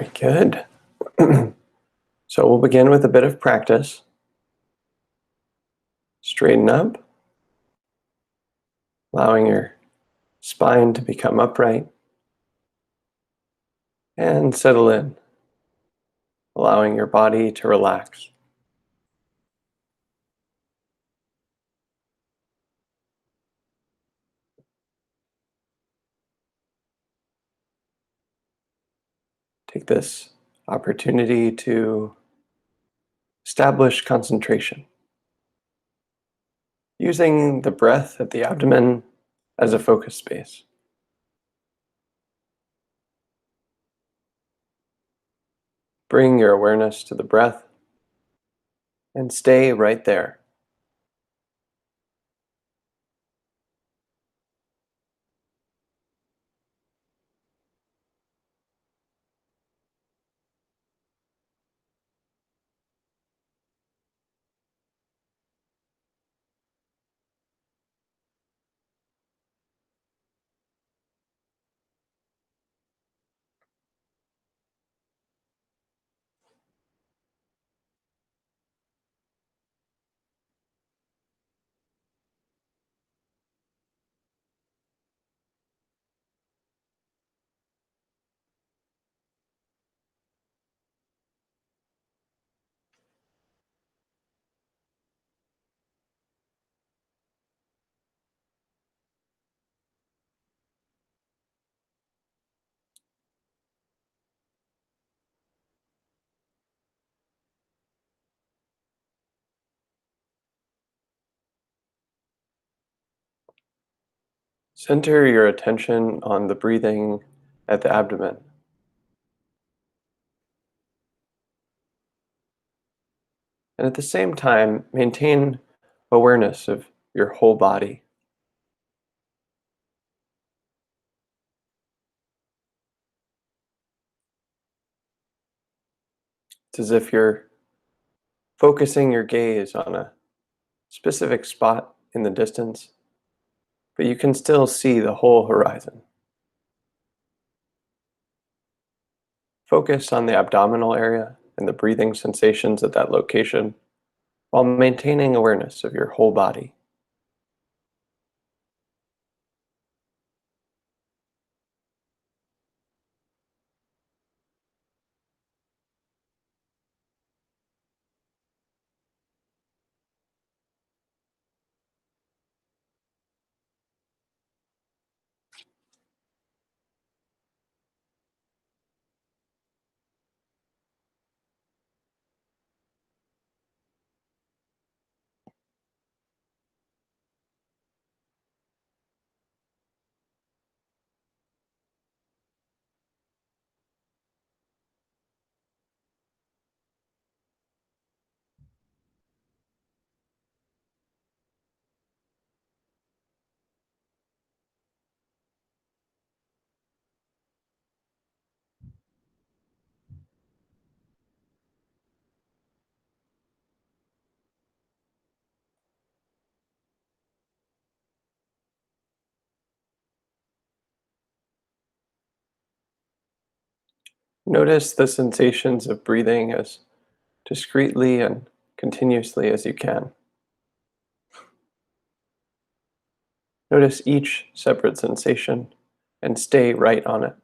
Very good. So we'll begin with a bit of practice. Straighten up, allowing your spine to become upright, and settle in, allowing your body to relax. Take this opportunity to establish concentration, using the breath at the abdomen as a focus space. Bring your awareness to the breath and stay right there. Center your attention on the breathing at the abdomen. And at the same time, maintain awareness of your whole body. It's as if you're focusing your gaze on a specific spot in the distance, but you can still see the whole horizon. Focus on the abdominal area and the breathing sensations at that location while maintaining awareness of your whole body. Notice the sensations of breathing as discreetly and continuously as you can. Notice each separate sensation and stay right on it.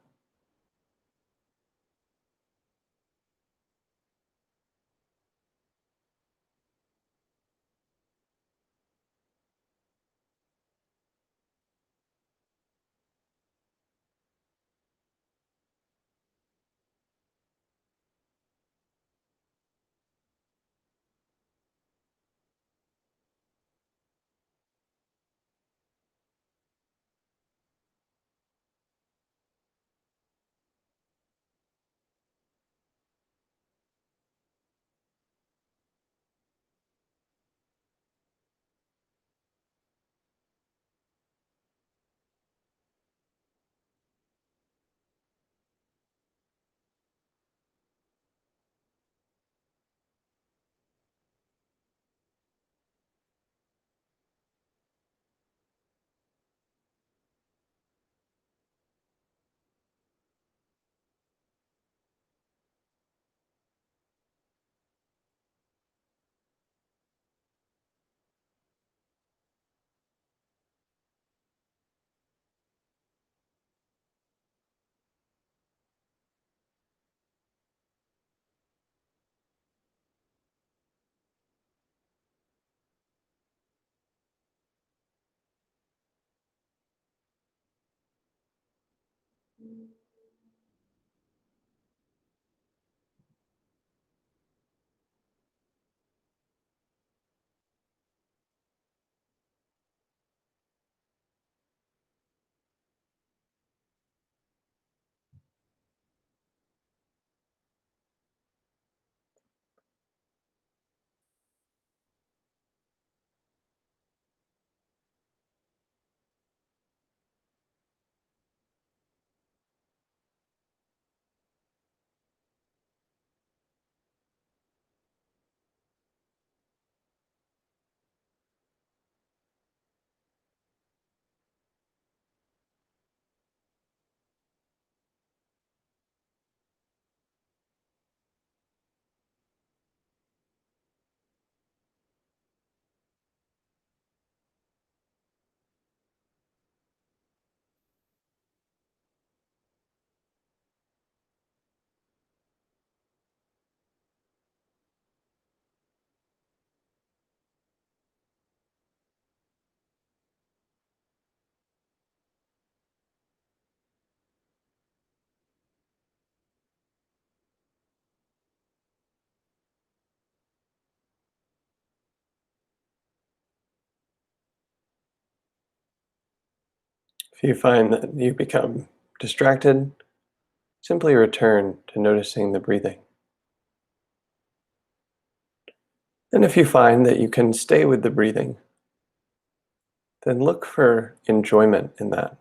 If you find that you become distracted, simply return to noticing the breathing. And if you find that you can stay with the breathing, then look for enjoyment in that.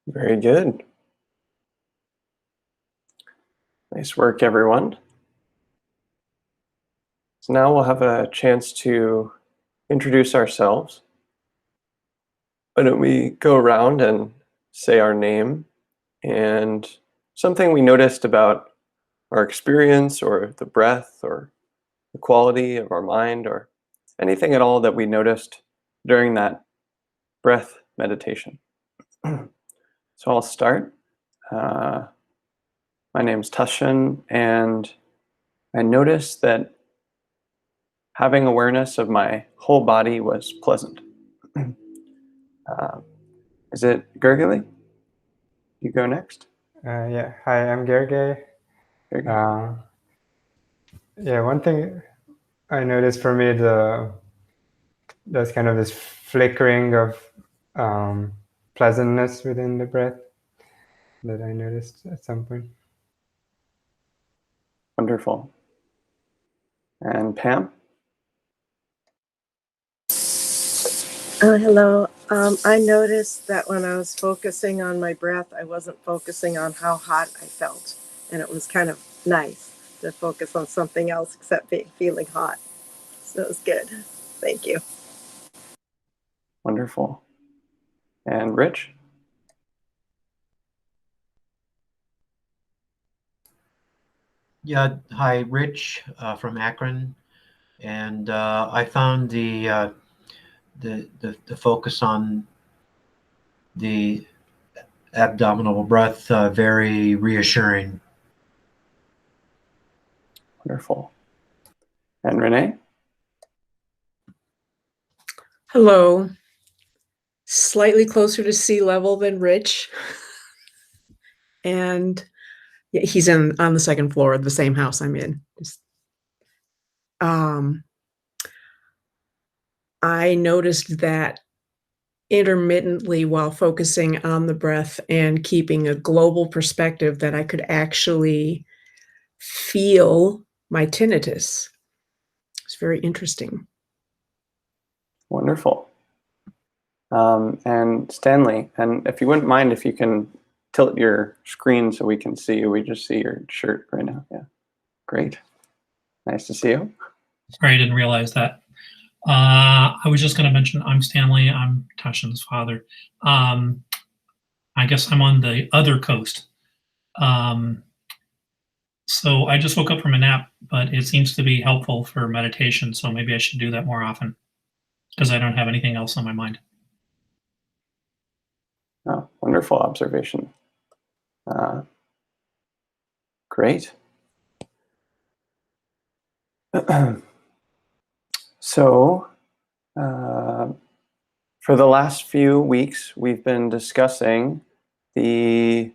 Very good. Nice work, everyone. So now we'll have a chance to introduce ourselves. Why don't we go around and say our name and something we noticed about our experience or the breath or the quality of our mind or anything at all that we noticed during that breath meditation. So I'll start. My name's Tasshin, and I noticed that having awareness of my whole body was pleasant. Is it Gergely? You go next. Yeah, hi, I'm Gergely. Yeah, one thing I noticed for me, there's kind of this flickering of pleasantness within the breath that I noticed at some point. Wonderful. And Pam? Hello. I noticed that when I was focusing on my breath, I wasn't focusing on how hot I felt. And it was kind of nice to focus on something else except feeling hot. So it was good. Thank you. Wonderful. And Rich? Yeah, hi, Rich from Akron, and I found the focus on the abdominal breath very reassuring. Wonderful. And Renee? Hello. Slightly closer to sea level than Rich. And yeah, he's on the second floor of the same house I'm in. I noticed that intermittently while focusing on the breath and keeping a global perspective that I could actually feel my tinnitus. It's very interesting. Wonderful. And Stanley, and if you wouldn't mind, if you can tilt your screen so we can see you. We just see your shirt right now. Yeah, great. Nice to see you. Sorry, I didn't realize that. I was just going to mention I'm Stanley. I'm Tasshin's father. I guess I'm on the other coast. So I just woke up from a nap, but it seems to be helpful for meditation. So maybe I should do that more often because I don't have anything else on my mind. Oh, wonderful observation. Great. So, for the last few weeks, we've been discussing the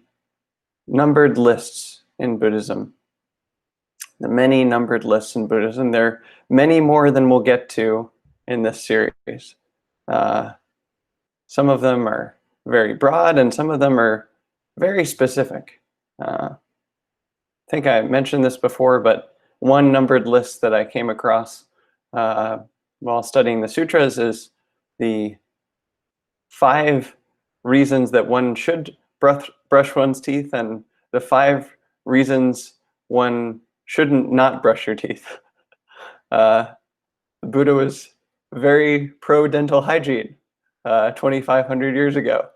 numbered lists in Buddhism. The many numbered lists in Buddhism. There are many more than we'll get to in this series. Some of them are very broad and some of them are very specific. I think I mentioned this before, but one numbered list that I came across while studying the sutras is the 5 reasons that one should brush one's teeth and the 5 reasons one shouldn't not brush your teeth. The Buddha was very pro-dental hygiene 2,500 years ago.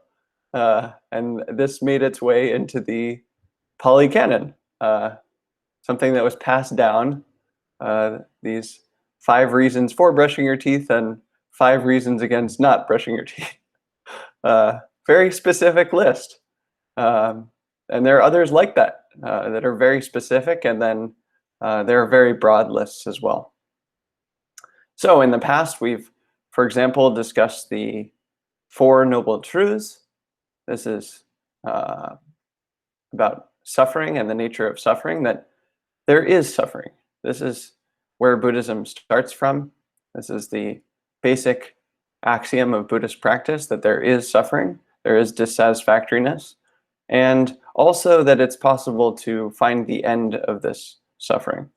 And this made its way into the Pali Canon, something that was passed down, these 5 reasons for brushing your teeth and 5 reasons against not brushing your teeth. Very specific list. And there are others like that that are very specific, and then there are very broad lists as well. So in the past, we've, for example, discussed the 4 Noble Truths. This is about suffering and the nature of suffering, that there is suffering. This is where Buddhism starts from. This is the basic axiom of Buddhist practice, that there is suffering, there is dissatisfactoriness, and also that it's possible to find the end of this suffering,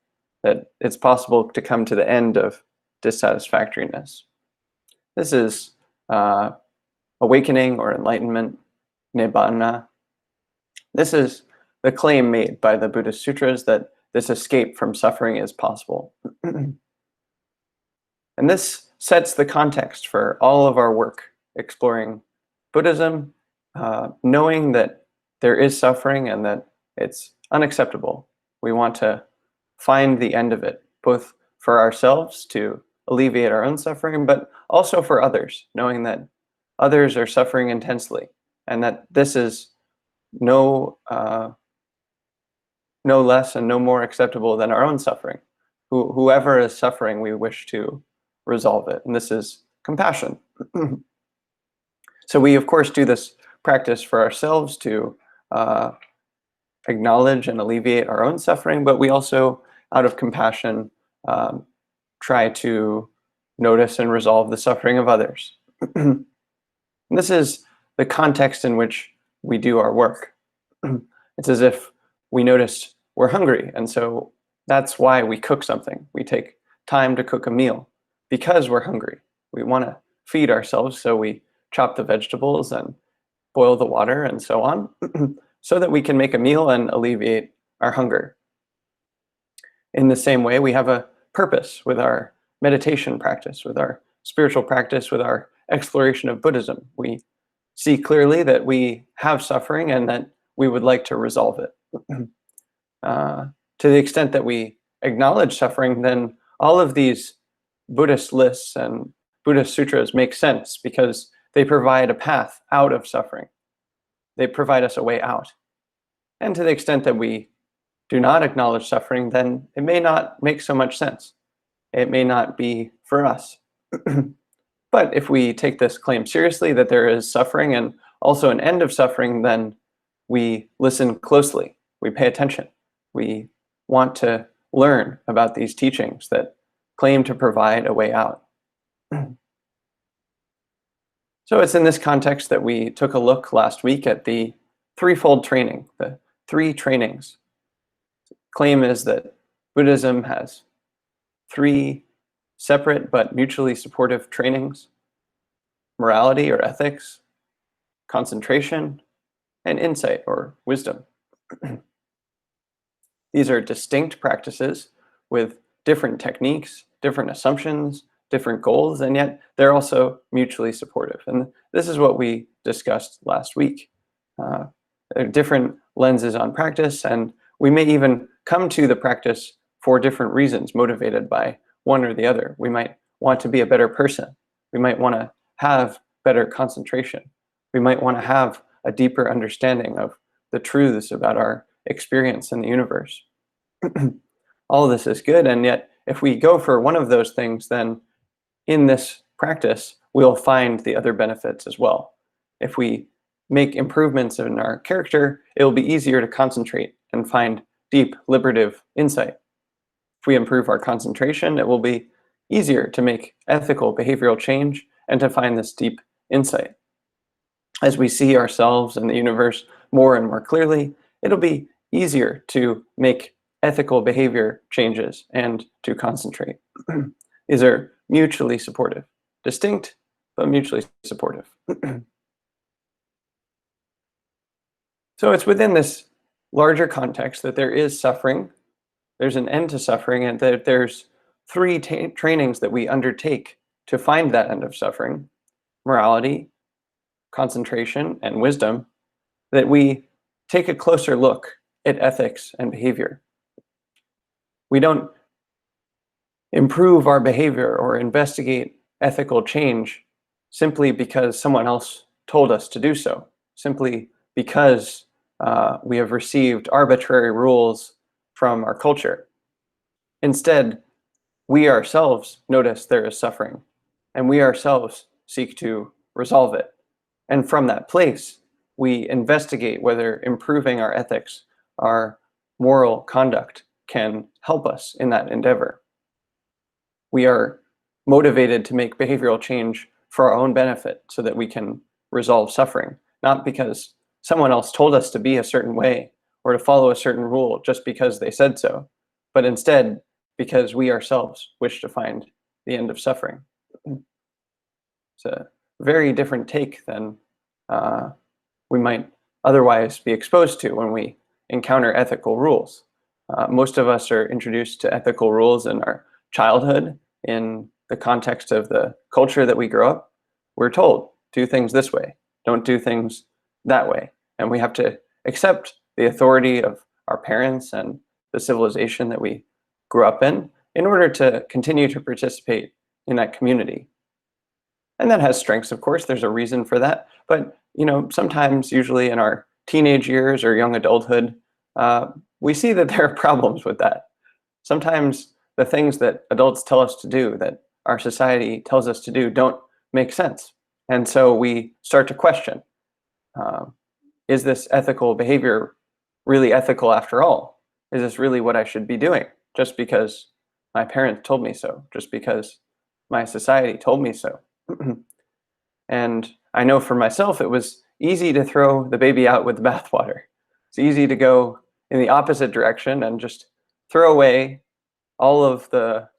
that it's possible to come to the end of dissatisfactoriness. This is awakening or enlightenment. nibbana. This is the claim made by the Buddhist sutras that this escape from suffering is possible. And this sets the context for all of our work exploring Buddhism, knowing that there is suffering and that it's unacceptable. We want to find the end of it, both for ourselves to alleviate our own suffering, but also for others, knowing that others are suffering intensely and that this is no less and no more acceptable than our own suffering. Whoever is suffering, we wish to resolve it. And this is compassion. So we, of course, do this practice for ourselves to acknowledge and alleviate our own suffering, but we also, out of compassion, try to notice and resolve the suffering of others. This is the context in which we do our work. It's as if we notice we're hungry, and so that's why we cook something. We take time to cook a meal because we're hungry. We want to feed ourselves, so we chop the vegetables and boil the water and so on, so that we can make a meal and alleviate our hunger. In the same way, we have a purpose with our meditation practice, with our spiritual practice, with our exploration of Buddhism. We see clearly that we have suffering and that we would like to resolve it. To the extent that we acknowledge suffering, then all of these Buddhist lists and Buddhist sutras make sense because they provide a path out of suffering. They provide us a way out. And to the extent that we do not acknowledge suffering, then it may not make so much sense. It may not be for us. But if we take this claim seriously, that there is suffering and also an end of suffering, then we listen closely. We pay attention. We want to learn about these teachings that claim to provide a way out. So it's in this context that we took a look last week at the threefold training, the 3 trainings. The claim is that Buddhism has 3 separate but mutually supportive trainings: morality or ethics, concentration, and insight or wisdom. These are distinct practices with different techniques, different assumptions, different goals, and yet they're also mutually supportive. And this is what we discussed last week. There are different lenses on practice, and we may even come to the practice for different reasons, motivated by one or the other. We might want to be a better person. We might want to have better concentration. We might want to have a deeper understanding of the truths about our experience in the universe. All of this is good, and yet if we go for one of those things, then in this practice, we'll find the other benefits as well. If we make improvements in our character, it'll be easier to concentrate and find deep, liberative insight. If we improve our concentration, it will be easier to make ethical behavioral change and to find this deep insight. As we see ourselves and the universe more and more clearly, it'll be easier to make ethical behavior changes and to concentrate. These are mutually supportive, distinct, but mutually supportive. So it's within this larger context that there is suffering, there's an end to suffering, and that there's 3 trainings that we undertake to find that end of suffering: morality, concentration, and wisdom, that we take a closer look at ethics and behavior. We don't improve our behavior or investigate ethical change simply because someone else told us to do so, simply because we have received arbitrary rules from our culture. Instead, we ourselves notice there is suffering, and we ourselves seek to resolve it. And from that place, we investigate whether improving our ethics, our moral conduct, can help us in that endeavor. We are motivated to make behavioral change for our own benefit so that we can resolve suffering, not because someone else told us to be a certain way or to follow a certain rule just because they said so, but instead because we ourselves wish to find the end of suffering. It's a very different take than we might otherwise be exposed to when we encounter ethical rules. Most of us are introduced to ethical rules in our childhood, in the context of the culture that we grow up. We're told, do things this way, don't do things that way. And we have to accept the authority of our parents and the civilization that we grew up in order to continue to participate in that community. And that has strengths, of course. There's a reason for that. But sometimes, usually in our teenage years or young adulthood, we see that there are problems with that. Sometimes the things that adults tell us to do, that our society tells us to do, don't make sense. And so we start to question, is this ethical behavior really ethical after all? Is this really what I should be doing just because my parents told me so, just because my society told me so? And I know for myself, it was easy to throw the baby out with the bathwater. It's easy to go in the opposite direction and just throw away all of the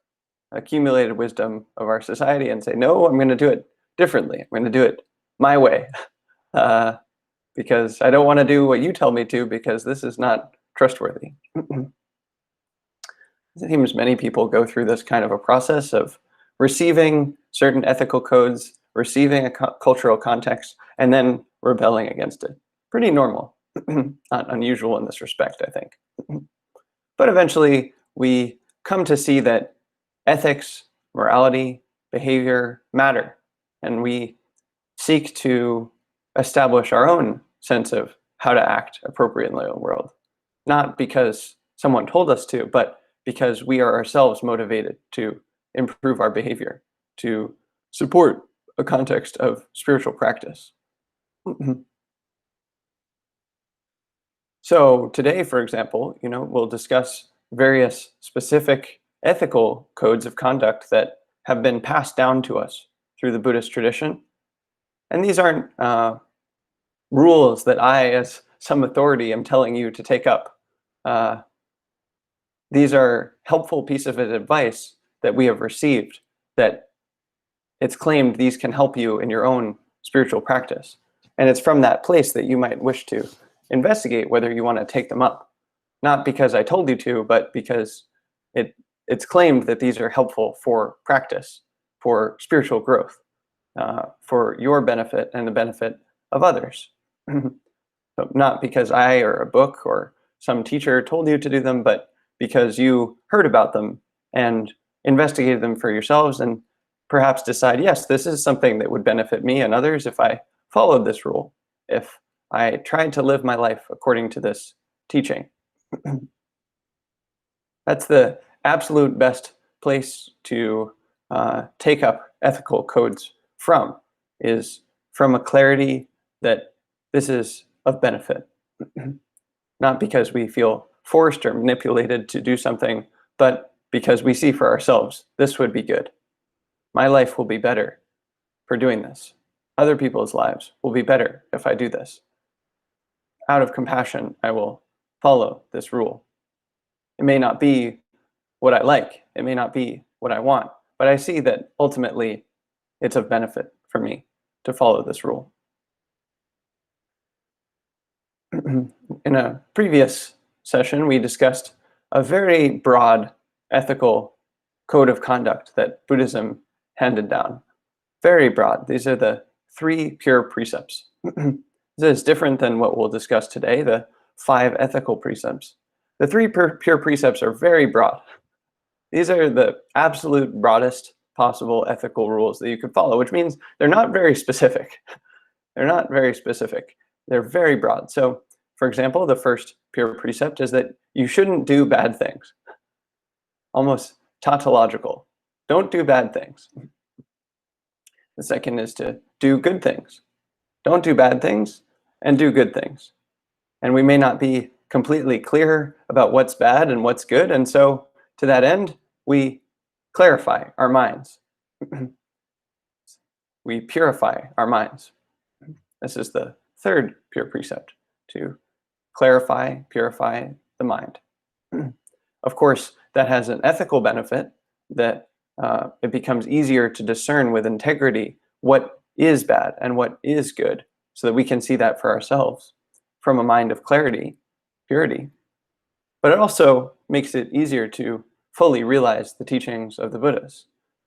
accumulated wisdom of our society and say, no, I'm going to do it differently. I'm going to do it my way because I don't want to do what you tell me to, because this is not trustworthy. It seems many people go through this kind of a process of receiving certain ethical codes, receiving a cultural context, and then rebelling against it. Pretty normal, not unusual in this respect, I think. But eventually, we come to see that ethics, morality, behavior matter, and we seek to establish our own sense of how to act appropriately in the world, not because someone told us to, but because we are ourselves motivated to improve our behavior, to support a context of spiritual practice. So today, for example, we'll discuss various specific ethical codes of conduct that have been passed down to us through the Buddhist tradition. And these aren't rules that I, as some authority, am telling you to take up. These are helpful pieces of advice that we have received, that it's claimed these can help you in your own spiritual practice. And it's from that place that you might wish to investigate whether you want to take them up. Not because I told you to, but because it's claimed that these are helpful for practice, for spiritual growth, for your benefit and the benefit of others. So not because I or a book or some teacher told you to do them, but because you heard about them and investigated them for yourselves and perhaps decide, yes, this is something that would benefit me and others if I followed this rule, if I tried to live my life according to this teaching. That's the absolute best place to take up ethical codes from, is from a clarity that this is of benefit. Not because we feel forced or manipulated to do something, but because we see for ourselves, this would be good. My life will be better for doing this. Other people's lives will be better if I do this. Out of compassion, I will follow this rule. It may not be what I like, it may not be what I want, but I see that ultimately it's of benefit for me to follow this rule. In a previous session, we discussed a very broad ethical code of conduct that Buddhism handed down. Very broad. These are the 3 pure precepts. This is different than what we'll discuss today, the 5 ethical precepts. The 3 pure precepts are very broad. These are the absolute broadest possible ethical rules that you could follow, which means they're not very specific. They're not very specific. They're very broad. So, for example, the first pure precept is that you shouldn't do bad things. Almost tautological. Don't do bad things. The second is to do good things. Don't do bad things and do good things. And we may not be completely clear about what's bad and what's good, and so to that end, we clarify our minds. We purify our minds. This is the third pure precept, to clarify, purify the mind. Of course, that has an ethical benefit, that it becomes easier to discern with integrity what is bad and what is good so that we can see that for ourselves from a mind of clarity, purity. But it also makes it easier to fully realize the teachings of the Buddhas,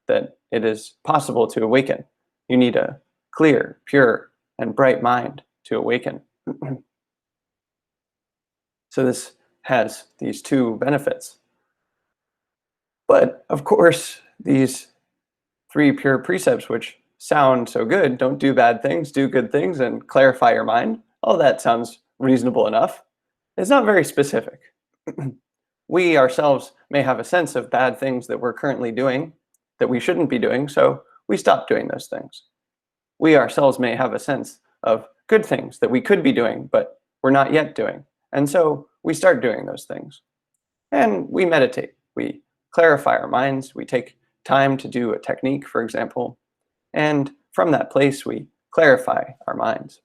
that it is possible to awaken. You need a clear, pure, and bright mind to awaken. So this has these two benefits. But of course, these 3 pure precepts, which sound so good, don't do bad things, do good things, and clarify your mind. All that sounds reasonable enough. It's not very specific. We ourselves may have a sense of bad things that we're currently doing that we shouldn't be doing, so we stop doing those things. We ourselves may have a sense of good things that we could be doing, but we're not yet doing. And so we start doing those things. And we meditate. We clarify our minds. We take time to do a technique, for example. And from that place, we clarify our minds.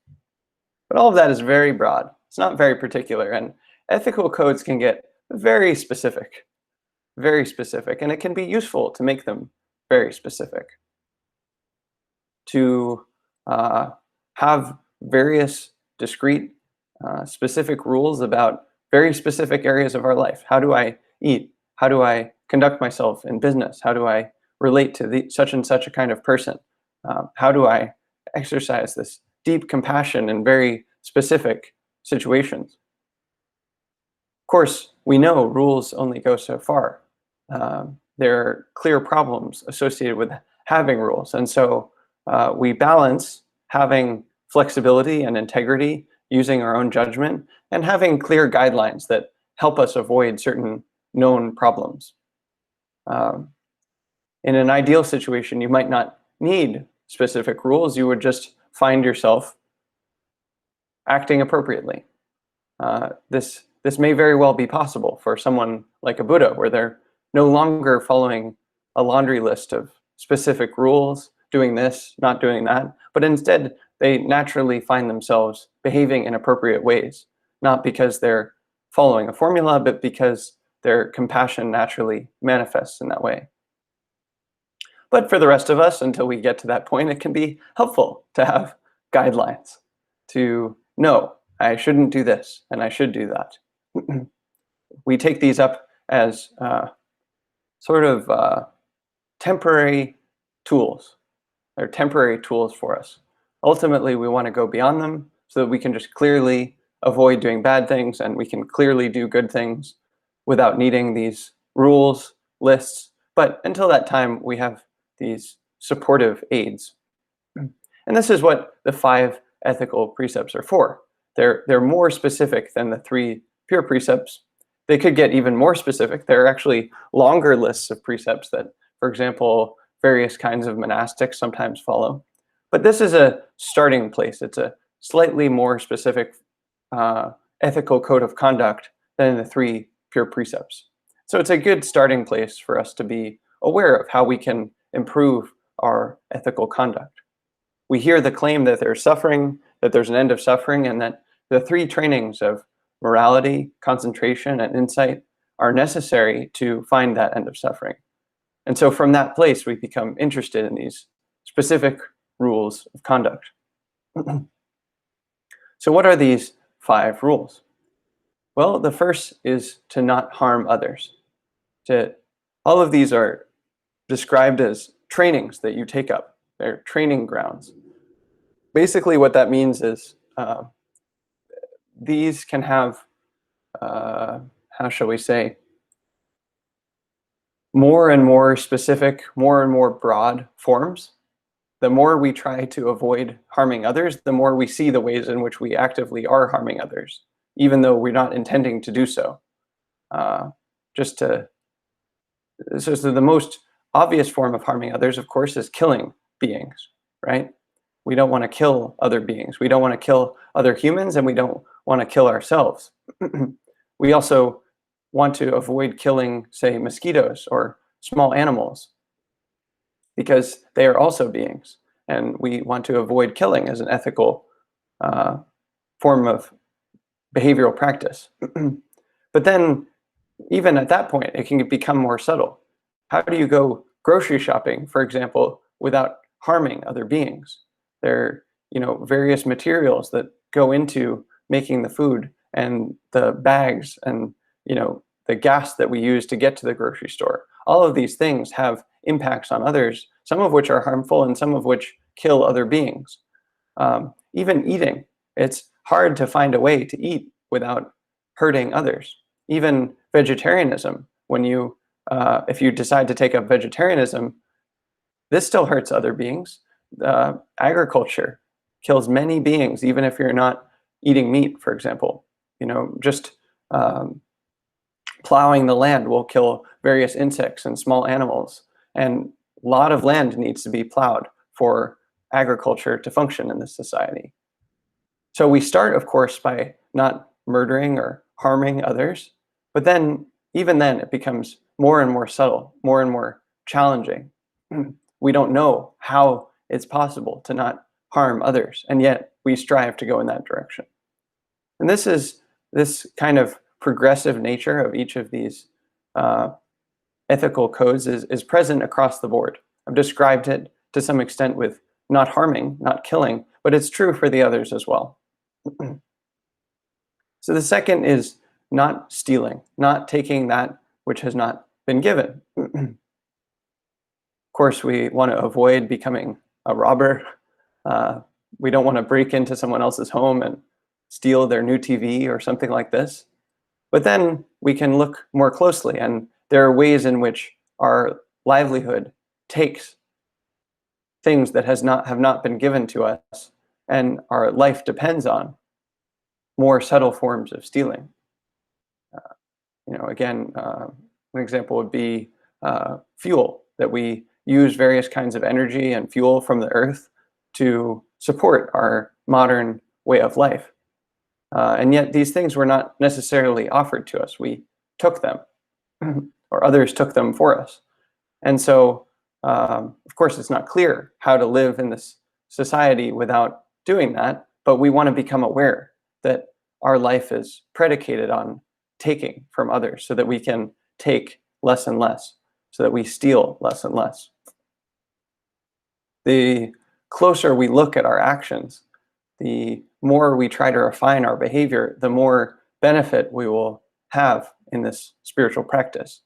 But all of that is very broad. It's not very particular. And ethical codes can get very specific, and it can be useful to make them very specific. To have various discrete, specific rules about very specific areas of our life. How do I eat? How do I conduct myself in business? How do I relate to such and such a kind of person? How do I exercise this deep compassion in very specific situations? Of course, we know rules only go so far. There are clear problems associated with having rules. And so we balance having flexibility and integrity, using our own judgment, and having clear guidelines that help us avoid certain known problems. In an ideal situation, you might not need specific rules. You would just find yourself acting appropriately. This may very well be possible for someone like a Buddha, where they're no longer following a laundry list of specific rules, doing this, not doing that, but instead they naturally find themselves behaving in appropriate ways, not because they're following a formula, but because their compassion naturally manifests in that way. But for the rest of us, until we get to that point, it can be helpful to have guidelines, to know I shouldn't do this and I should do that. We take these up as sort of temporary tools. They're temporary tools for us. Ultimately, we want to go beyond them so that we can just clearly avoid doing bad things, and we can clearly do good things without needing these rules, lists. But until that time, we have these supportive aids. And this is what the 5 ethical precepts are for. They're more specific than the 3 pure precepts. They could get even more specific. There are actually longer lists of precepts that, for example, various kinds of monastics sometimes follow. But this is a starting place. It's a slightly more specific ethical code of conduct than the 3 pure precepts. So it's a good starting place for us to be aware of how we can improve our ethical conduct. We hear the claim that there's suffering, that there's an end of suffering, and that the 3 trainings of morality, concentration, and insight are necessary to find that end of suffering. And so from that place, we become interested in these specific rules of conduct. So what are these 5 rules? Well, the first is to not harm others. All of these are described as trainings that you take up. They're training grounds. Basically, what that means is these can have, how shall we say, more and more specific, more and more broad forms. The more we try to avoid harming others, the more we see the ways in which we actively are harming others, even though we're not intending to do so. So the most obvious form of harming others, of course, is killing beings, right? We don't want to kill other beings. We don't want to kill other humans, and we don't want to kill ourselves. We also want to avoid killing, say, mosquitoes or small animals, because they are also beings, and we want to avoid killing as an ethical form of behavioral practice. But then, even at that point, it can become more subtle. How do you go grocery shopping, for example, without harming other beings? There various materials that go into making the food, and the bags, and the gas that we use to get to the grocery store. All of these things have impacts on others, some of which are harmful and some of which kill other beings. Even eating, it's hard to find a way to eat without hurting others. Even vegetarianism, if you decide to take up vegetarianism, this still hurts other beings. Agriculture kills many beings, even if you're not eating meat, for example. Just plowing the land will kill various insects and small animals. And a lot of land needs to be plowed for agriculture to function in this society. So we start, of course, by not murdering or harming others, but then, even then, it becomes more and more subtle, more and more challenging. We don't know how it's possible to not harm others, and yet we strive to go in that direction. And this kind of progressive nature of each of these ethical codes is present across the board. I've described it to some extent with not harming, not killing, but it's true for the others as well. So the second is not stealing, not taking that which has not been given. Of course, we want to avoid becoming a robber. We don't want to break into someone else's home and steal their new TV or something like this. But then we can look more closely, and there are ways in which our livelihood takes things that have not been given to us, and our life depends on more subtle forms of stealing. Again, an example would be fuel, that we use various kinds of energy and fuel from the earth to support our modern way of life. And yet these things were not necessarily offered to us. We took them, or others took them for us. And so, of course, it's not clear how to live in this society without doing that, but we want to become aware that our life is predicated on taking from others, so that we can take less and less, so that we steal less and less. The closer we look at our actions, the more we try to refine our behavior, the more benefit we will have in this spiritual practice.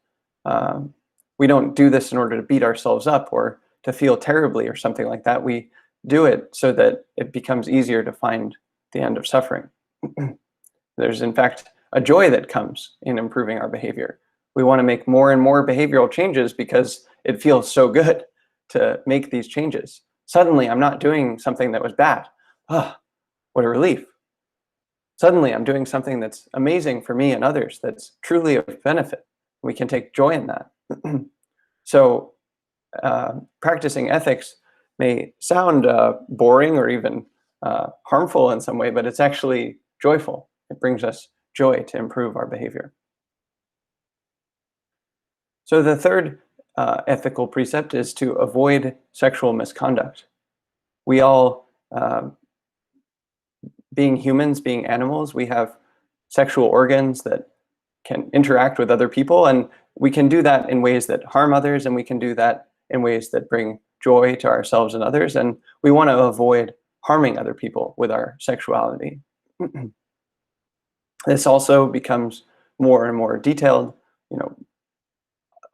We don't do this in order to beat ourselves up or to feel terribly or something like that. We do it so that it becomes easier to find the end of suffering. There's, in fact, a joy that comes in improving our behavior. We want to make more and more behavioral changes because it feels so good to make these changes. Suddenly, I'm not doing something that was bad. Ah, what a relief. Suddenly, I'm doing something that's amazing for me and others, that's truly of benefit. We can take joy in that. So practicing ethics may sound boring or even harmful in some way, but it's actually joyful. It brings us joy to improve our behavior. So the third ethical precept is to avoid sexual misconduct. We all, being humans, being animals, we have sexual organs that can interact with other people, and we can do that in ways that harm others, and we can do that in ways that bring joy to ourselves and others, and we want to avoid harming other people with our sexuality. This also becomes more and more detailed.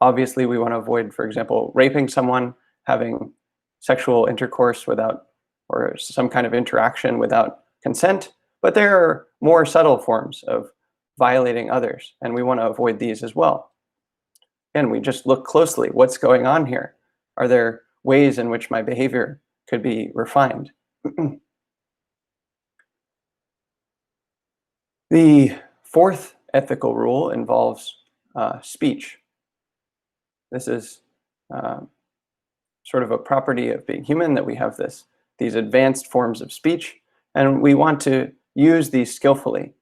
Obviously we want to avoid, for example, raping someone, having sexual intercourse without, or some kind of interaction without consent, but there are more subtle forms of violating others, and we want to avoid these as well. And we just look closely, what's going on here? Are there ways in which my behavior could be refined? The fourth ethical rule involves speech. This is sort of a property of being human, that we have these advanced forms of speech, and we want to use these skillfully.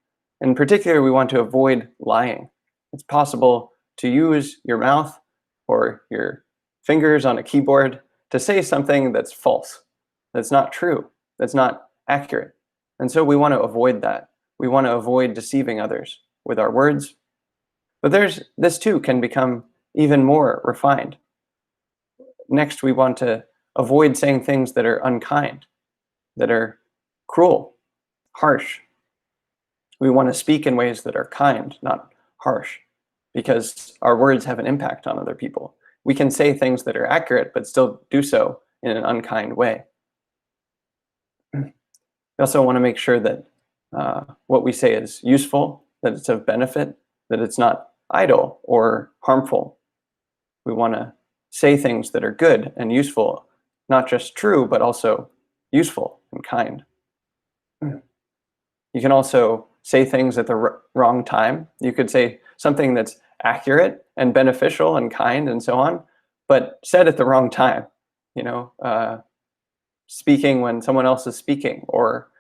In particular, we want to avoid lying. It's possible to use your mouth or your fingers on a keyboard to say something that's false, that's not true, that's not accurate. And so we want to avoid that. We want to avoid deceiving others with our words. But this too can become even more refined. Next, we want to avoid saying things that are unkind, that are cruel, harsh. We want to speak in ways that are kind, not harsh, because our words have an impact on other people. We can say things that are accurate, but still do so in an unkind way. We also want to make sure that what we say is useful, that it's of benefit, that it's not idle or harmful. We want to say things that are good and useful, not just true, but also useful and kind. You can also say things at the wrong time. You could say something that's accurate and beneficial and kind and so on, but said at the wrong time. Speaking when someone else is speaking, or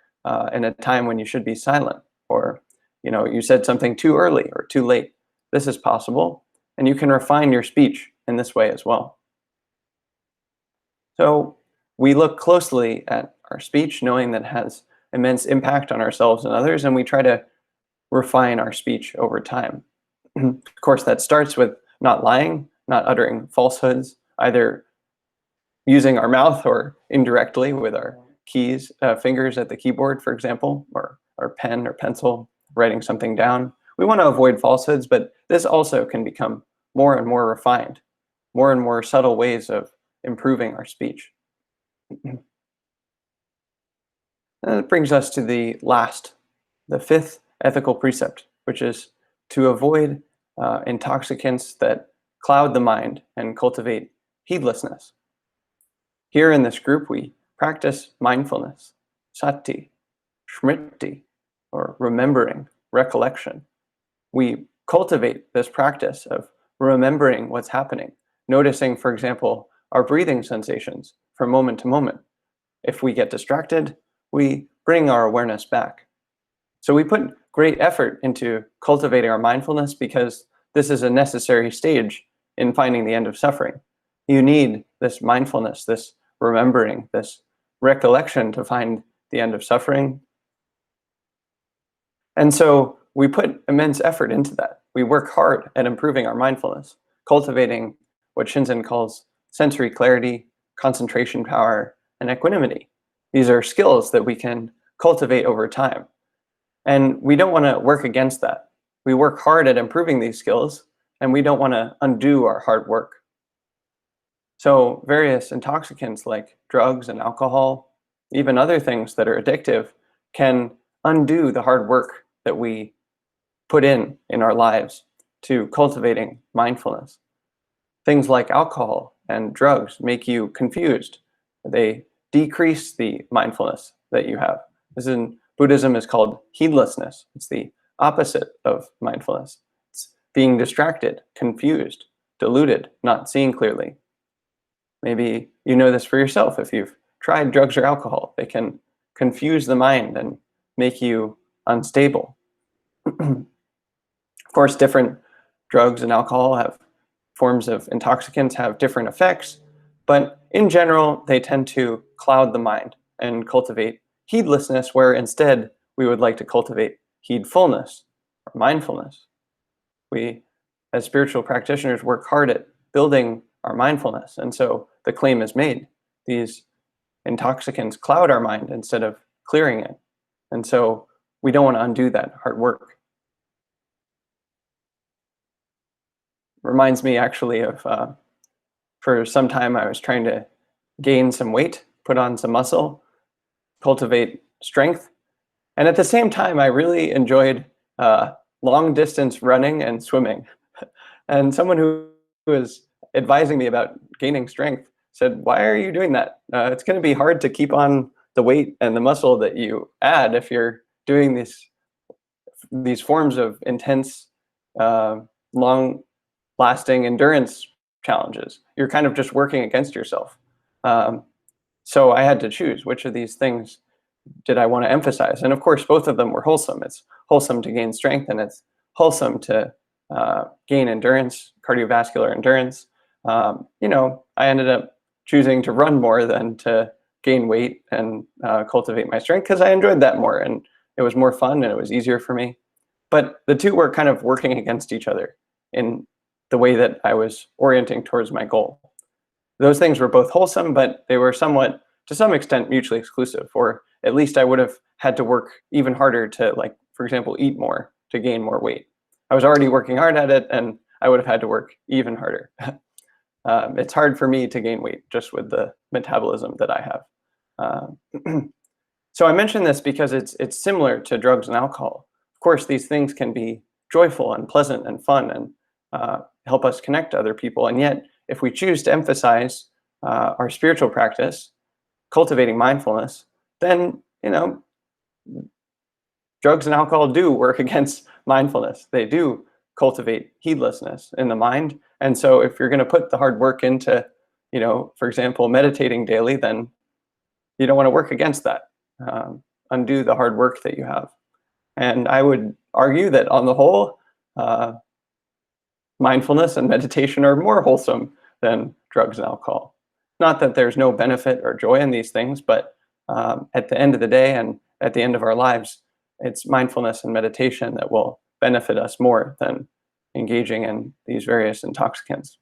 in a time when you should be silent, or you said something too early or too late. This is possible, and you can refine your speech in this way as well. So we look closely at our speech, knowing that it has immense impact on ourselves and others, and we try to refine our speech over time. Of course, that starts with not lying, not uttering falsehoods, either using our mouth or indirectly with our fingers at the keyboard, for example, or our pen or pencil, writing something down. We want to avoid falsehoods, but this also can become more and more refined, more and more subtle ways of improving our speech. And that brings us to the fifth ethical precept, which is to avoid intoxicants that cloud the mind and cultivate heedlessness. Here in this group, we practice mindfulness, sati, smriti, or remembering, recollection. We cultivate this practice of remembering what's happening, noticing, for example, our breathing sensations from moment to moment. If we get distracted, we bring our awareness back. So we put great effort into cultivating our mindfulness because this is a necessary stage in finding the end of suffering. You need this mindfulness, this remembering, this recollection to find the end of suffering. And so we put immense effort into that. We work hard at improving our mindfulness, cultivating what Shinzen calls sensory clarity, concentration power, and equanimity. These are skills that we can cultivate over time. And we don't want to work against that. We work hard at improving these skills, and we don't want to undo our hard work. So various intoxicants like drugs and alcohol, even other things that are addictive, can undo the hard work that we put in our lives to cultivating mindfulness. Things like alcohol and drugs make you confused. They decrease the mindfulness that you have. This in Buddhism is called heedlessness. It's the opposite of mindfulness. It's being distracted, confused, deluded, not seeing clearly. Maybe you know this for yourself if you've tried drugs or alcohol. They can confuse the mind and make you unstable. Of course, different drugs and alcohol have forms of intoxicants have different effects, but in general, they tend to cloud the mind and cultivate heedlessness, where instead we would like to cultivate heedfulness or mindfulness. We, as spiritual practitioners, work hard at building our mindfulness, and so the claim is made. These intoxicants cloud our mind instead of clearing it, and so we don't want to undo that hard work. Reminds me actually of, for some time I was trying to gain some weight, put on some muscle, cultivate strength. And at the same time, I really enjoyed long distance running and swimming. And someone who was advising me about gaining strength said, "Why are you doing that? It's going to be hard to keep on the weight and the muscle that you add if you're doing these forms of intense, long-lasting endurance challenges. You're kind of just working against yourself." So I had to choose which of these things did I want to emphasize. And of course, both of them were wholesome. It's wholesome to gain strength, and it's wholesome to gain endurance, cardiovascular endurance. I ended up choosing to run more than to gain weight and cultivate my strength because I enjoyed that more, and it was more fun and it was easier for me. But the two were kind of working against each other in the way that I was orienting towards my goal. Those things were both wholesome, but they were somewhat, to some extent, mutually exclusive. For at least I would have had to work even harder to, like, for example, eat more to gain more weight. I was already working hard at it, and I would have had to work even harder. It's hard for me to gain weight just with the metabolism that I have. So I mention this because it's similar to drugs and alcohol. Of course, these things can be joyful and pleasant and fun and help us connect to other people. And yet, if we choose to emphasize our spiritual practice, cultivating mindfulness, then, drugs and alcohol do work against mindfulness. They do cultivate heedlessness in the mind. And so if you're going to put the hard work into, for example, meditating daily, then you don't want to work against that. Undo the hard work that you have. And I would argue that on the whole, mindfulness and meditation are more wholesome than drugs and alcohol. Not that there's no benefit or joy in these things, but at the end of the day and at the end of our lives, it's mindfulness and meditation that will benefit us more than engaging in these various intoxicants.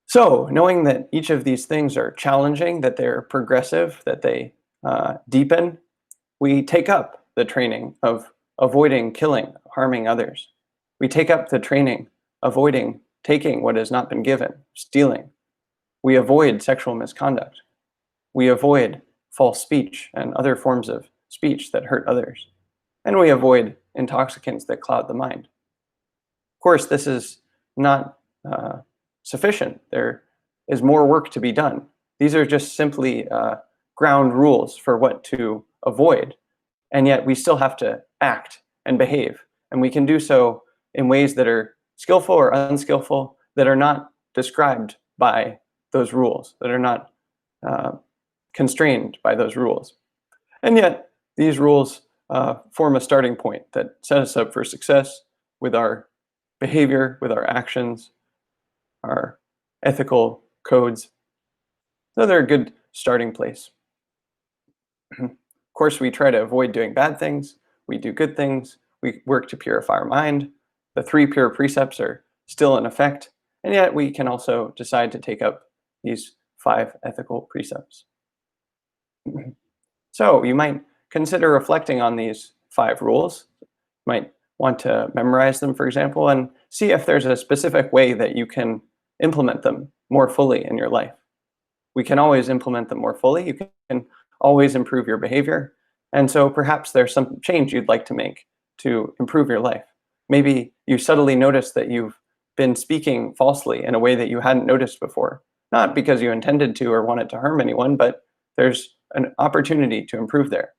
So, knowing that each of these things are challenging, that they're progressive, that they deepen, we take up the training of avoiding killing, harming others. We take up the training avoiding taking what has not been given, stealing. We avoid sexual misconduct. We avoid false speech and other forms of speech that hurt others. And we avoid intoxicants that cloud the mind. Of course, this is not sufficient. There is more work to be done. These are just simply ground rules for what to avoid. And yet we still have to act and behave. And we can do so in ways that are skillful or unskillful, that are not described by those rules, that are not constrained by those rules. And yet these rules form a starting point that set us up for success with our behavior, with our actions, our ethical codes. So they're a good starting place. Of course, we try to avoid doing bad things. We do good things. We work to purify our mind. The 3 pure precepts are still in effect. And yet we can also decide to take up these 5 ethical precepts. So you might consider reflecting on these 5 rules. You might want to memorize them, for example, and see if there's a specific way that you can implement them more fully in your life. We can always implement them more fully. You can always improve your behavior. And so perhaps there's some change you'd like to make to improve your life. Maybe you subtly notice that you've been speaking falsely in a way that you hadn't noticed before. Not because you intended to or wanted to harm anyone, but there's an opportunity to improve there.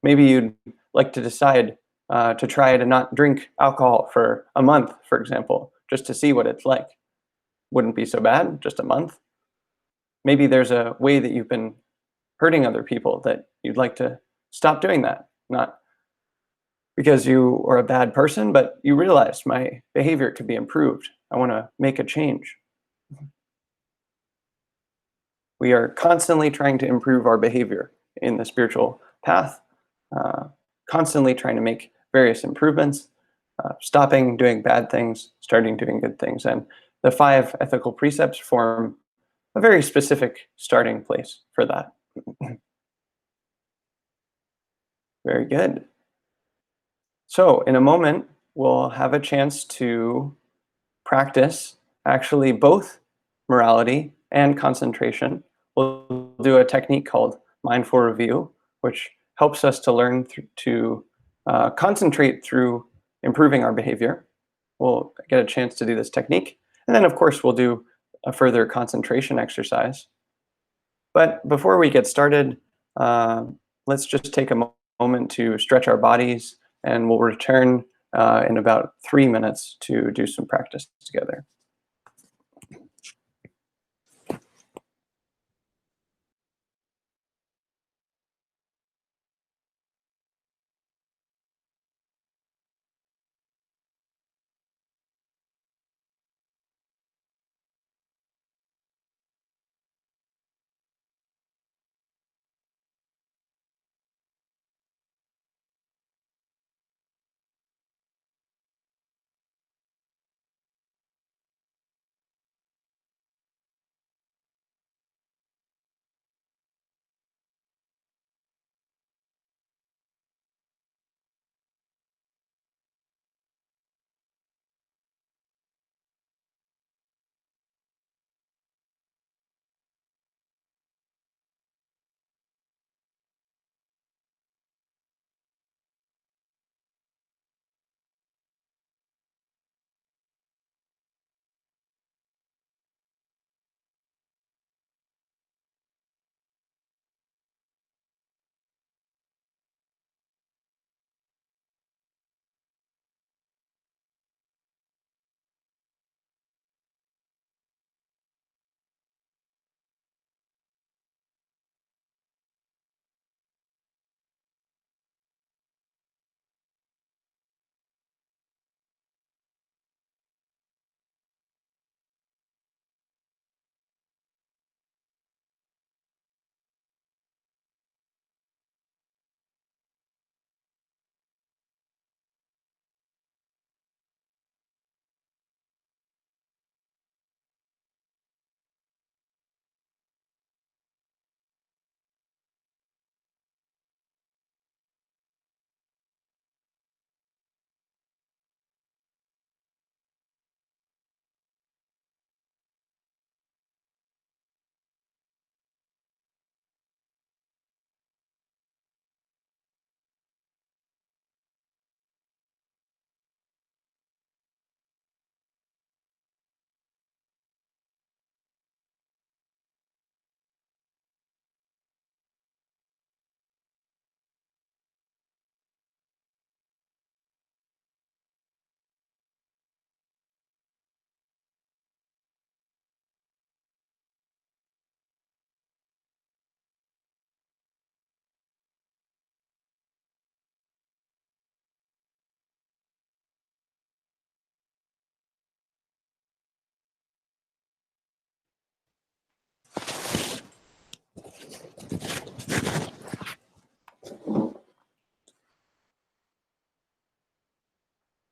Maybe you'd like to decide to try to not drink alcohol for a month, for example, just to see what it's like. Wouldn't be so bad, just a month. Maybe there's a way that you've been hurting other people that you'd like to stop doing that. Not because you are a bad person, but you realized my behavior could be improved. I want to make a change. We are constantly trying to improve our behavior in the spiritual path, constantly trying to make various improvements, stopping doing bad things, starting doing good things. And the 5 ethical precepts form a very specific starting place for that. Very good. So in a moment, we'll have a chance to practice actually both morality and concentration. We'll do a technique called mindful review, which helps us to learn to concentrate through improving our behavior. We'll get a chance to do this technique. And then, of course, we'll do a further concentration exercise. But before we get started, let's just take a moment to stretch our bodies, and we'll return in about 3 minutes to do some practice together.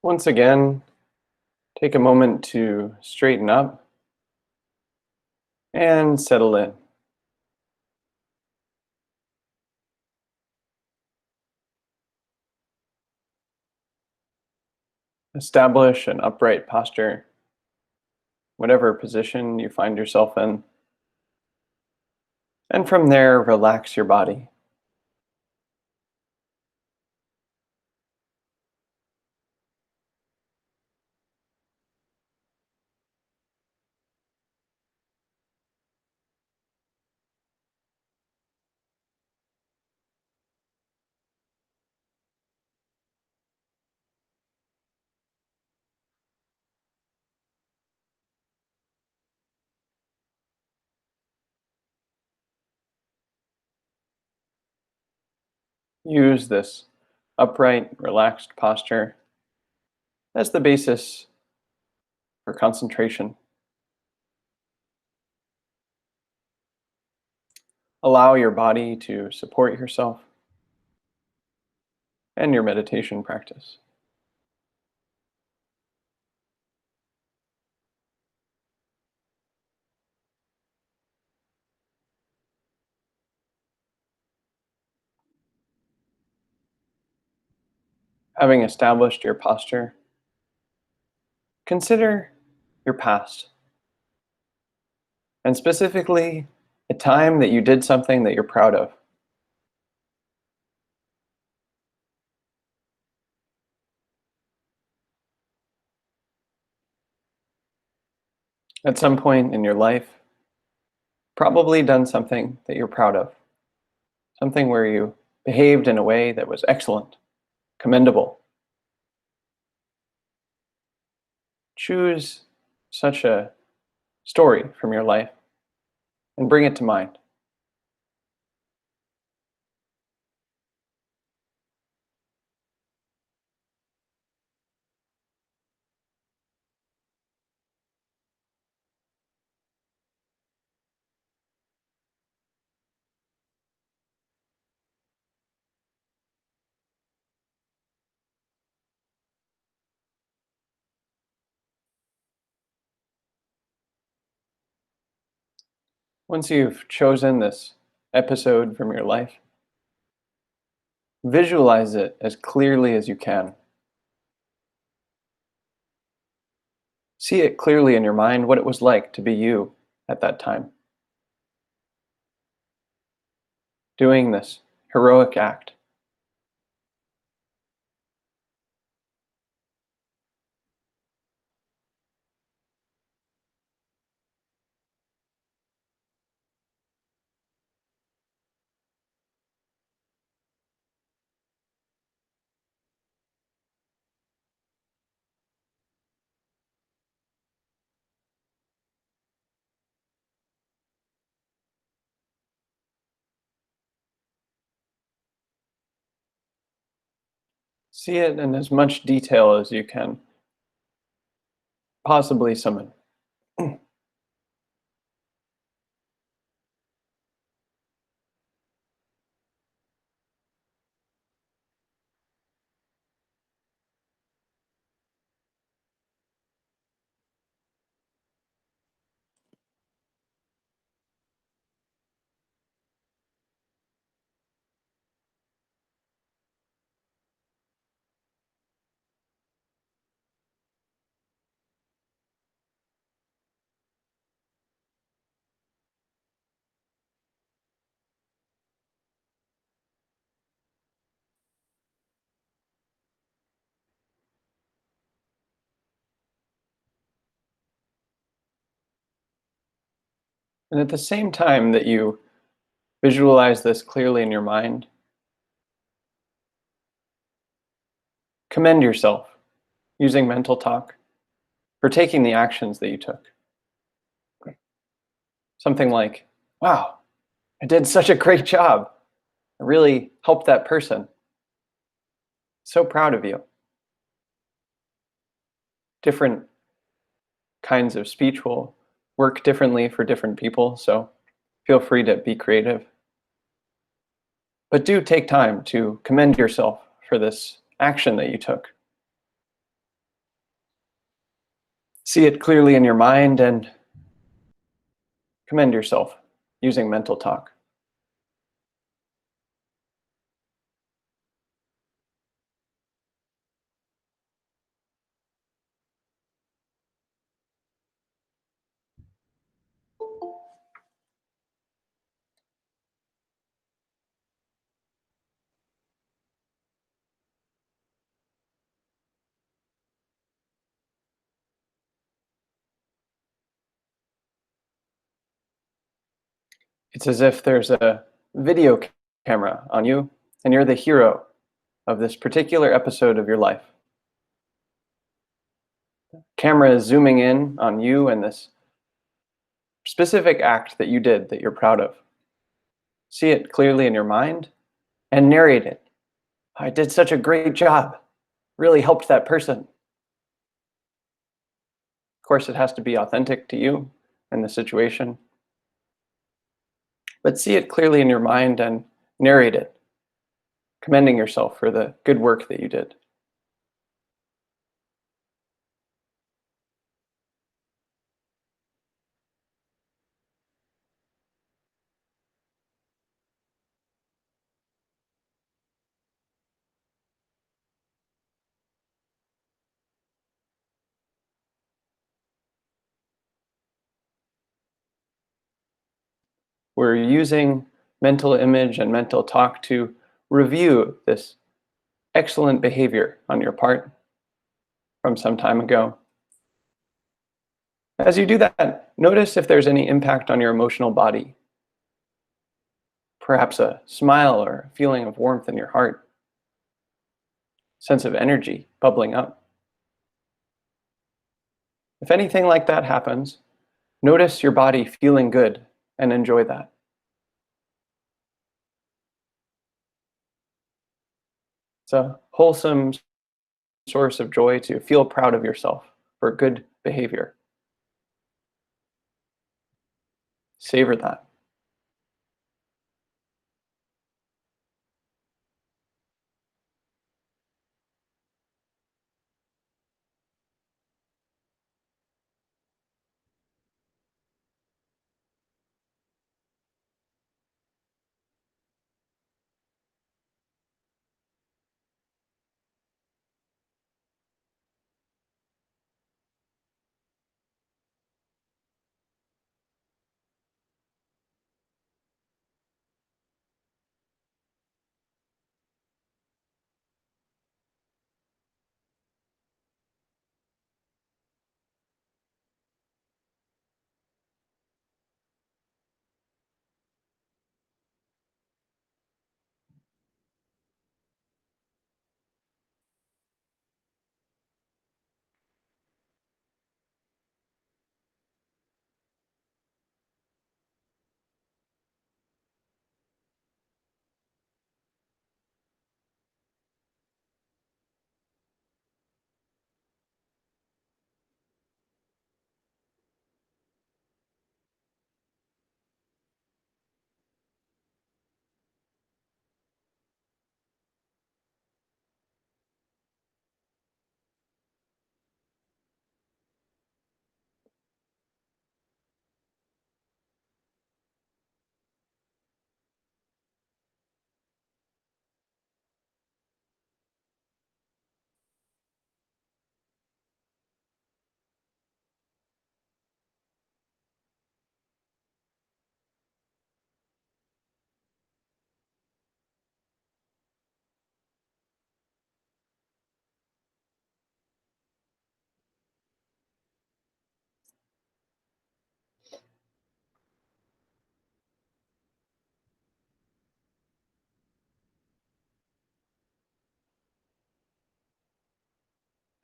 Once again, take a moment to straighten up and settle in. Establish an upright posture, whatever position you find yourself in. And from there, relax your body. Use this upright, relaxed posture as the basis for concentration. Allow your body to support yourself and your meditation practice. Having established your posture, consider your past, and specifically a time that you did something that you're proud of. At some point in your life, probably done something that you're proud of, something where you behaved in a way that was excellent, commendable. Choose such a story from your life and bring it to mind. Once you've chosen this episode from your life, visualize it as clearly as you can. See it clearly in your mind what it was like to be you at that time. Doing this heroic act. See it in as much detail as you can possibly summon. And at the same time that you visualize this clearly in your mind, commend yourself using mental talk for taking the actions that you took. Something like, wow, I did such a great job. I really helped that person. So proud of you. Different kinds of speech will work differently for different people, so feel free to be creative. But do take time to commend yourself for this action that you took. See it clearly in your mind and commend yourself using mental talk. It's as if there's a video camera on you and you're the hero of this particular episode of your life. Camera is zooming in on you and this specific act that you did that you're proud of. See it clearly in your mind and narrate it. I did such a great job. Really helped that person. Of course, it has to be authentic to you and the situation. But see it clearly in your mind and narrate it, commending yourself for the good work that you did. We're using mental image and mental talk to review this excellent behavior on your part from some time ago. As you do that, notice if there's any impact on your emotional body. Perhaps a smile or a feeling of warmth in your heart, sense of energy bubbling up. If anything like that happens, notice your body feeling good and enjoy that. It's a wholesome source of joy to feel proud of yourself for good behavior. Savor that.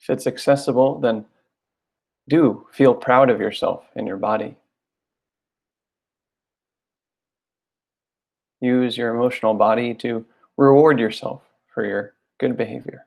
If it's accessible, then do feel proud of yourself in your body. Use your emotional body to reward yourself for your good behavior.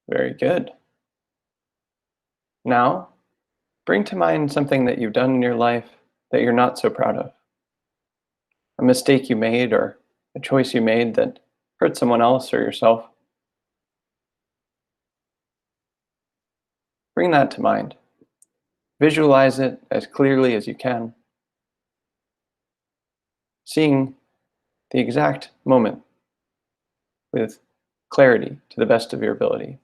Very good. Now, bring to mind something that you've done in your life that you're not so proud of. A mistake you made or a choice you made that hurt someone else or yourself. Bring that to mind. Visualize it as clearly as you can, seeing the exact moment with clarity to the best of your ability.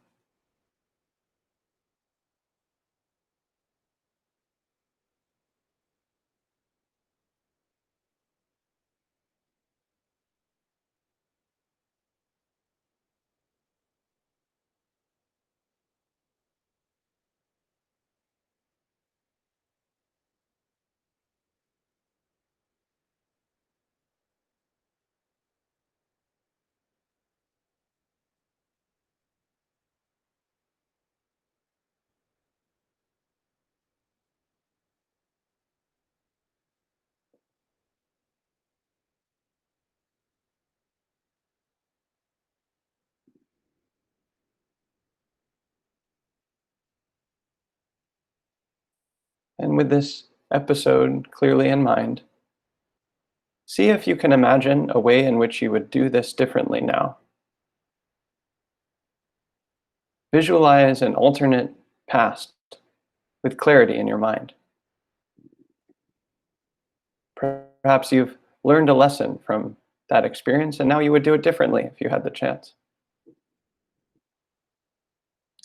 And with this episode clearly in mind, see if you can imagine a way in which you would do this differently now. Visualize an alternate past with clarity in your mind. Perhaps you've learned a lesson from that experience and now you would do it differently if you had the chance.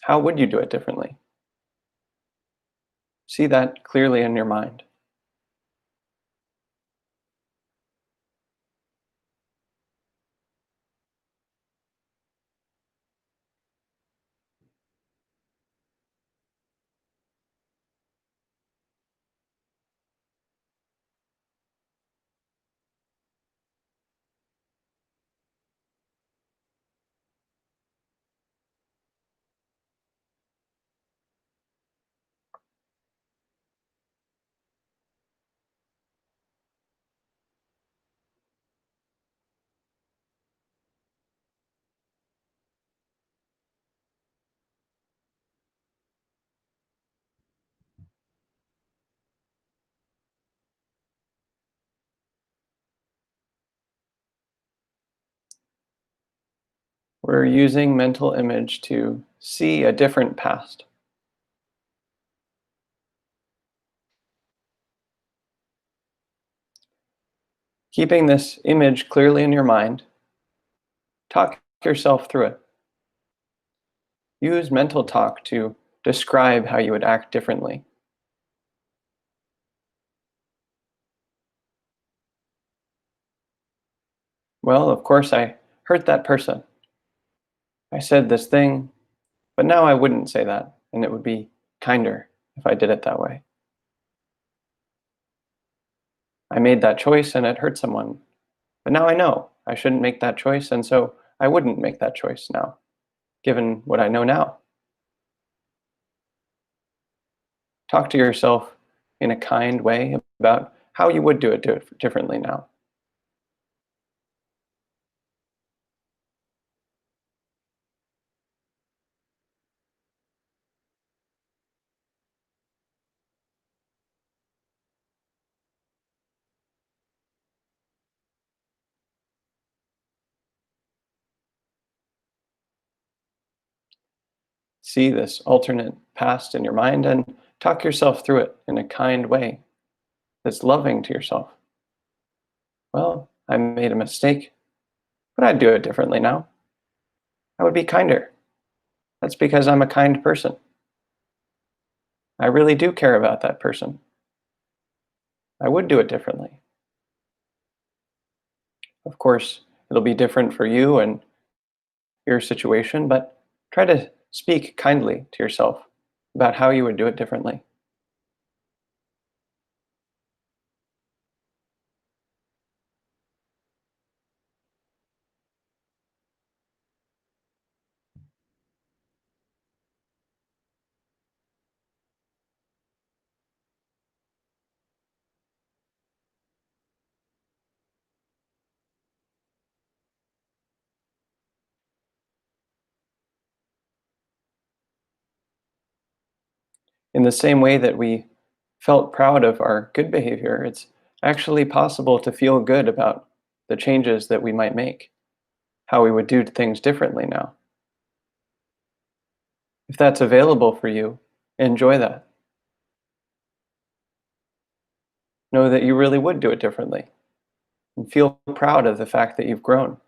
How would you do it differently? See that clearly in your mind. We're using mental image to see a different past. Keeping this image clearly in your mind, talk yourself through it. Use mental talk to describe how you would act differently. Well, of course, I hurt that person. I said this thing, but now I wouldn't say that, and it would be kinder if I did it that way. I made that choice and it hurt someone, but now I know I shouldn't make that choice, and so I wouldn't make that choice now, given what I know now. Talk to yourself in a kind way about how you would do it differently now. See this alternate past in your mind and talk yourself through it in a kind way that's loving to yourself. Well, I made a mistake, but I'd do it differently now. I would be kinder. That's because I'm a kind person. I really do care about that person. I would do it differently. Of course, it'll be different for you and your situation, but try to speak kindly to yourself about how you would do it differently. In the same way that we felt proud of our good behavior, it's actually possible to feel good about the changes that we might make, how we would do things differently now. If that's available for you, enjoy that. Know that you really would do it differently and feel proud of the fact that you've grown.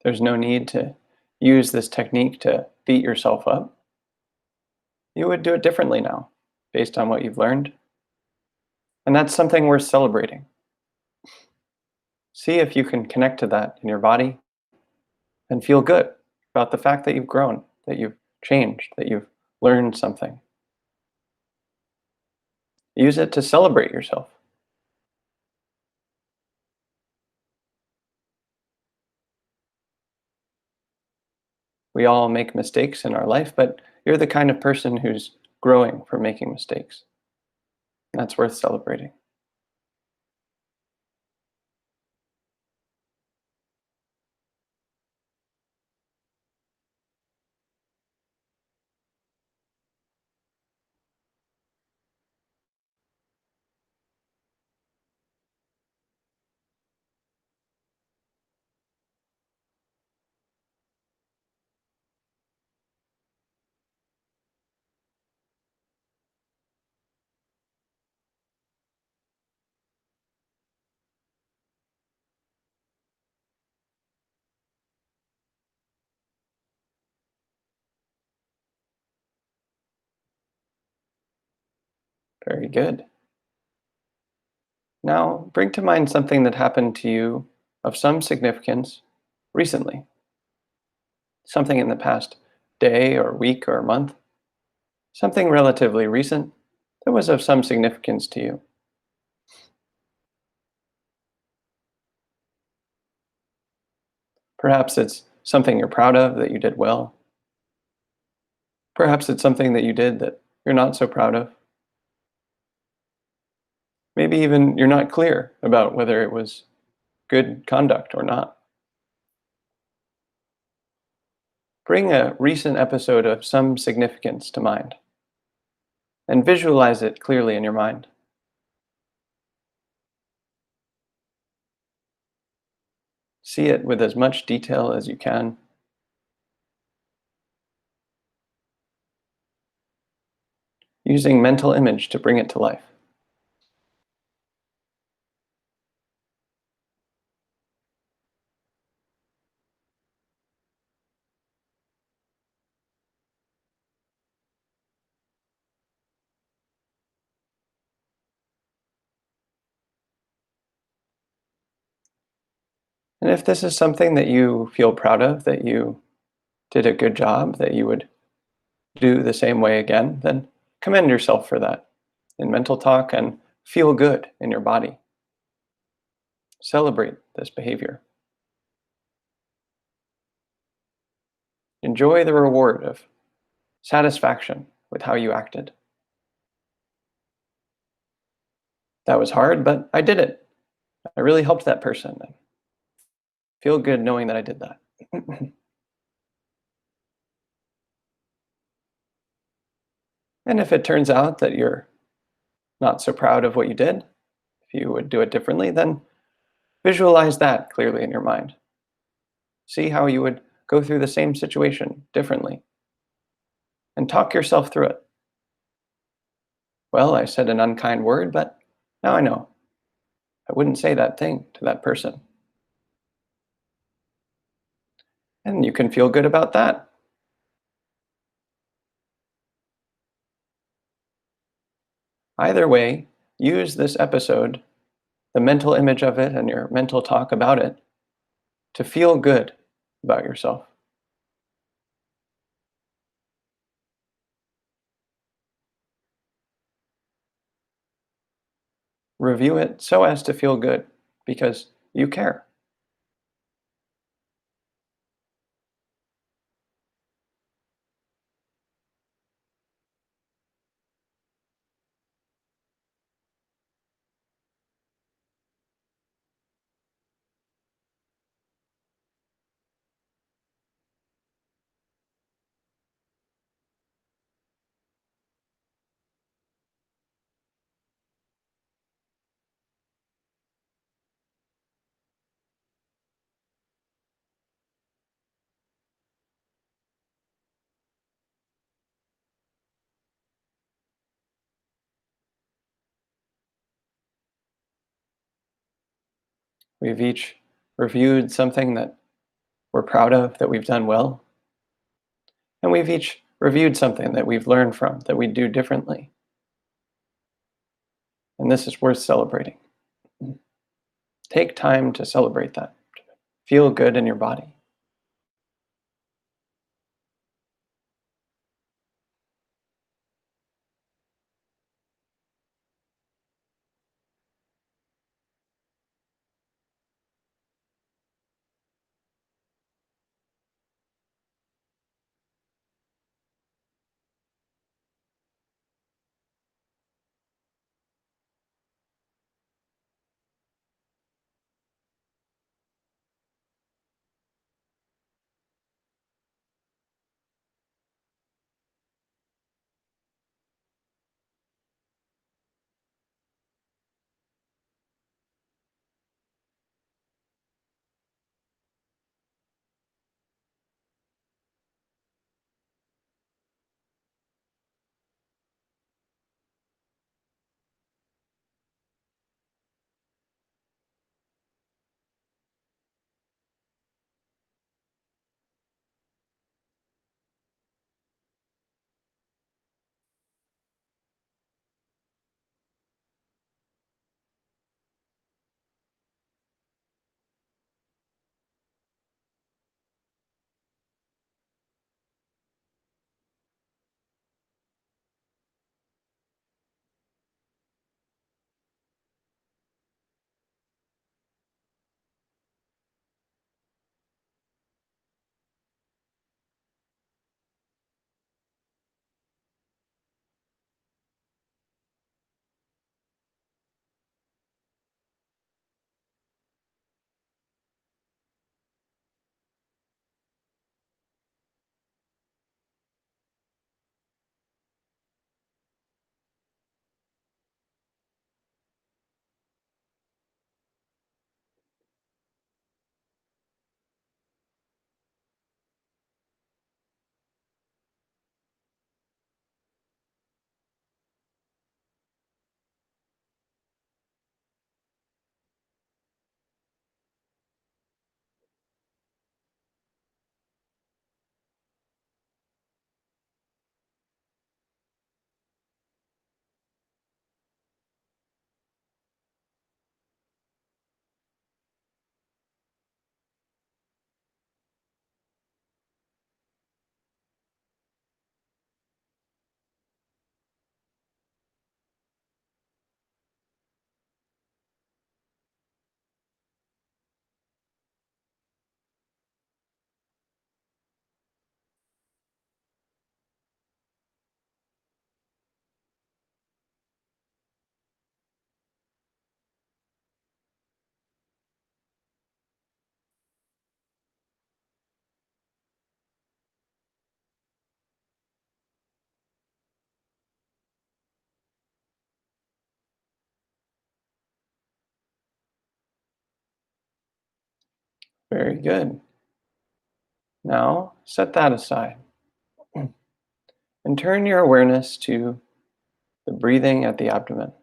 There's no need to use this technique to beat yourself up. You would do it differently now, based on what you've learned. And that's something worth celebrating. See if you can connect to that in your body and feel good about the fact that you've grown, that you've changed, that you've learned something. Use it to celebrate yourself. We all make mistakes in our life, but you're the kind of person who's growing from making mistakes. And that's worth celebrating. Very good. Now, bring to mind something that happened to you of some significance recently. Something in the past day or week or month. Something relatively recent that was of some significance to you. Perhaps it's something you're proud of that you did well. Perhaps it's something that you did that you're not so proud of. Maybe even you're not clear about whether it was good conduct or not. Bring a recent episode of some significance to mind and visualize it clearly in your mind. See it with as much detail as you can. Using mental image to bring it to life. And if this is something that you feel proud of, that you did a good job, that you would do the same way again, then commend yourself for that in mental talk and feel good in your body. Celebrate this behavior. Enjoy the reward of satisfaction with how you acted. That was hard, but I did it. I really helped that person. I feel good knowing that I did that. And if it turns out that you're not so proud of what you did, if you would do it differently, then Visualize that clearly in your mind. See how you would go through the same situation differently. And talk yourself through it. Well, I said an unkind word, but now I know. I wouldn't say that thing to that person. And you can feel good about that. Either way, use this episode, the mental image of it and your mental talk about it, to feel good about yourself. Review it so as to feel good, because you care. We've each reviewed something that we're proud of, that we've done well. And we've each reviewed something that we've learned from, that we do differently. And this is worth celebrating. Take time to celebrate that. Feel good in your body. Very good. Now, set that aside and turn your awareness to the breathing at the abdomen.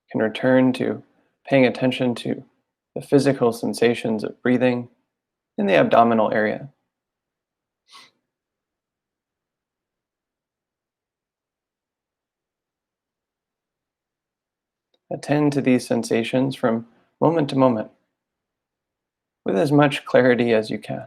You can return to paying attention to the physical sensations of breathing in the abdominal area. Attend to these sensations from moment to moment with as much clarity as you can.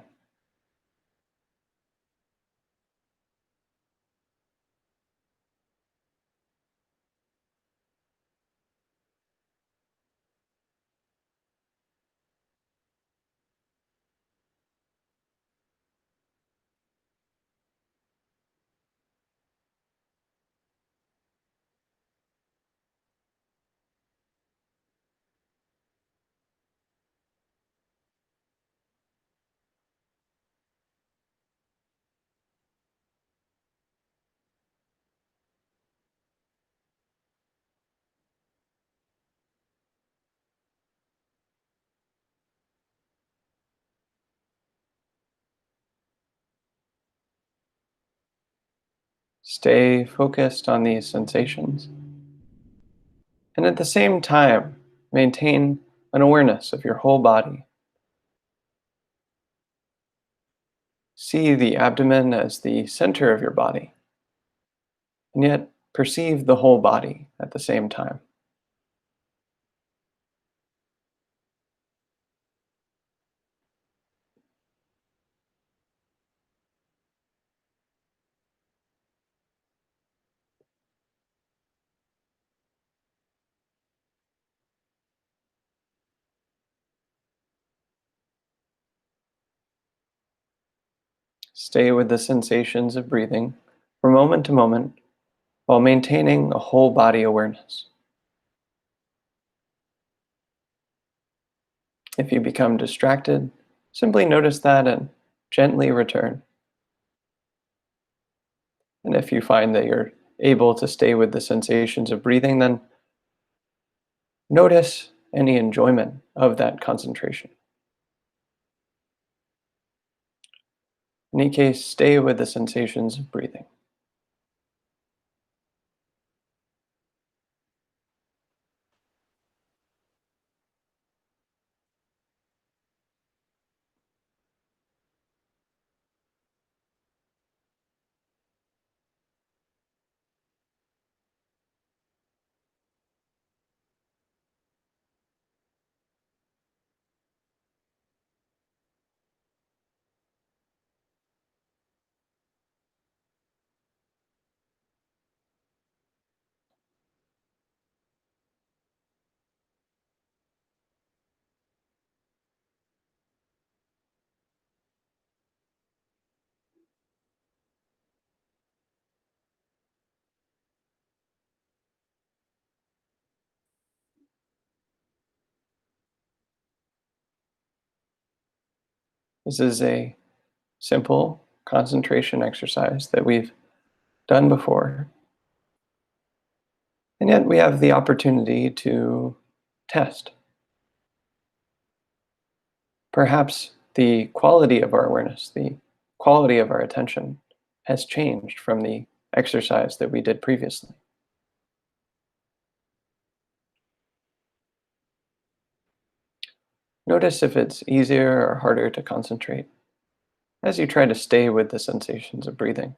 Stay focused on these sensations, and at the same time, maintain an awareness of your whole body. See the abdomen as the center of your body, and yet perceive the whole body at the same time. Stay with the sensations of breathing from moment to moment while maintaining a whole body awareness. If you become distracted, simply notice that and gently return. And if you find that you're able to stay with the sensations of breathing, then notice any enjoyment of that concentration. In any case, stay with the sensations of breathing. This is a simple concentration exercise that we've done before. And yet we have the opportunity to test. Perhaps the quality of our awareness, the quality of our attention has changed from the exercise that we did previously. Notice if it's easier or harder to concentrate as you try to stay with the sensations of breathing.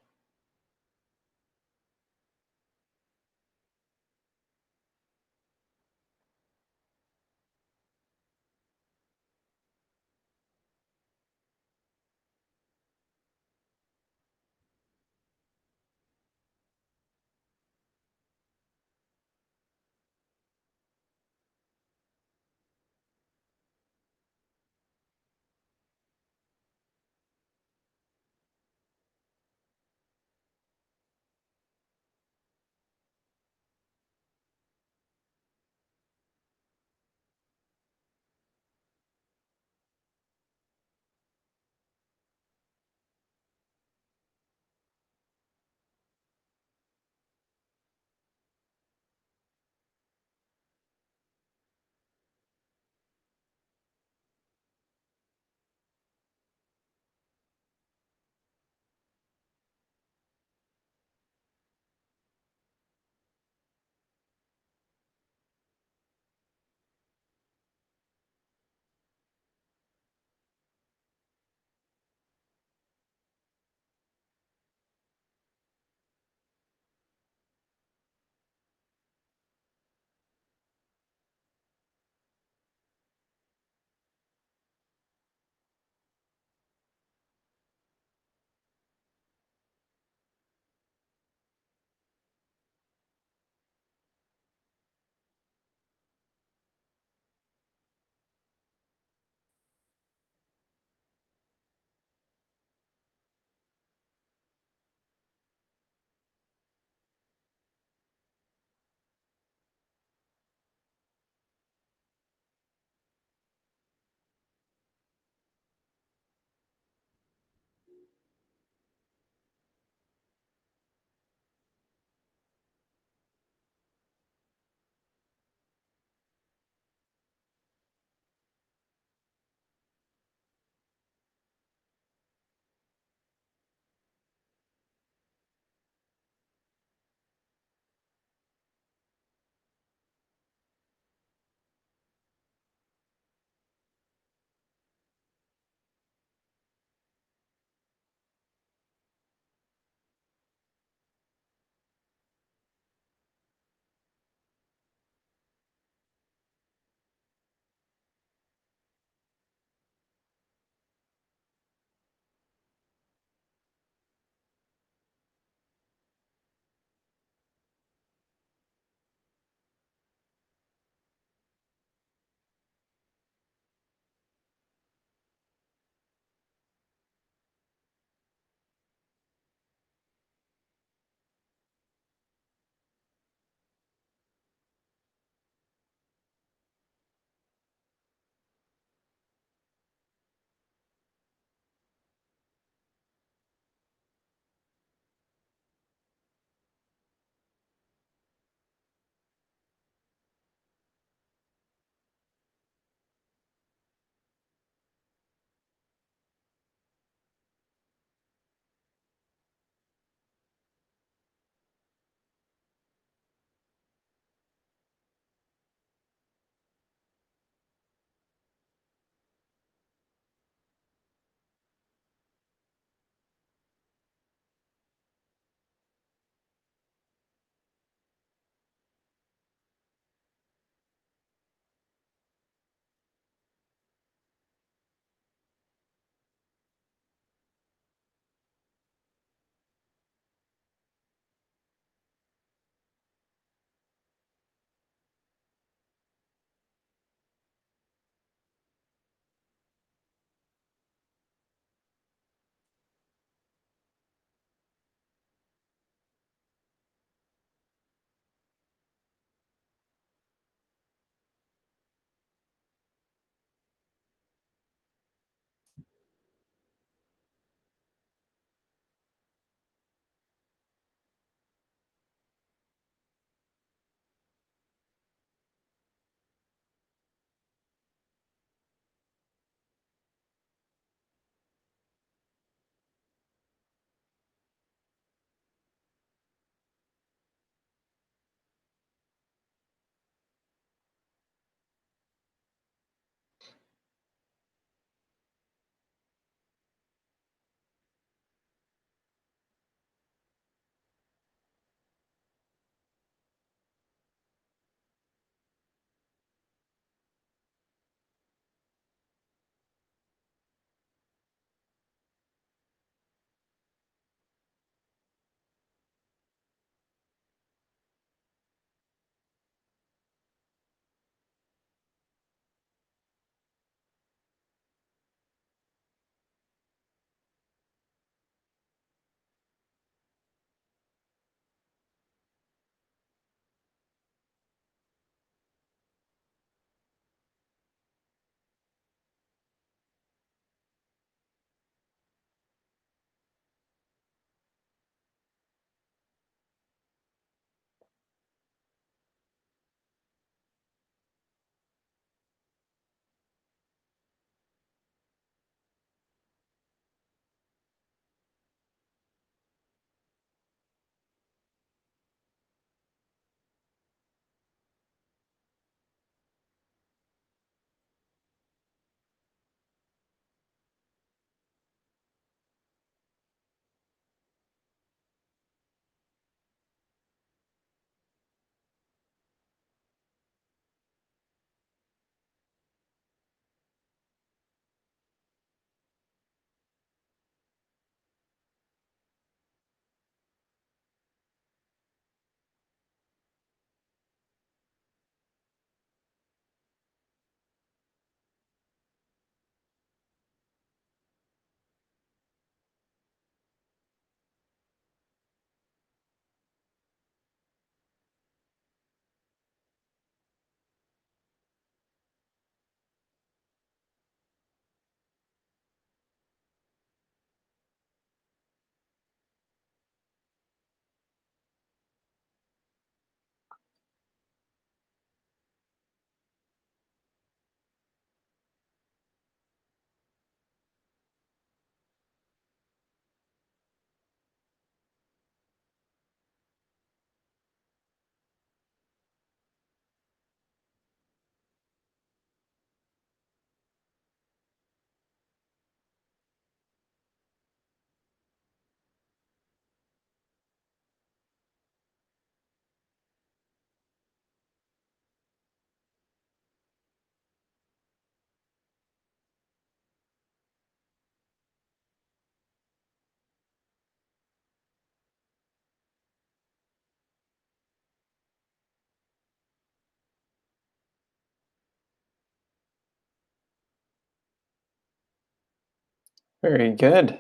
Very good.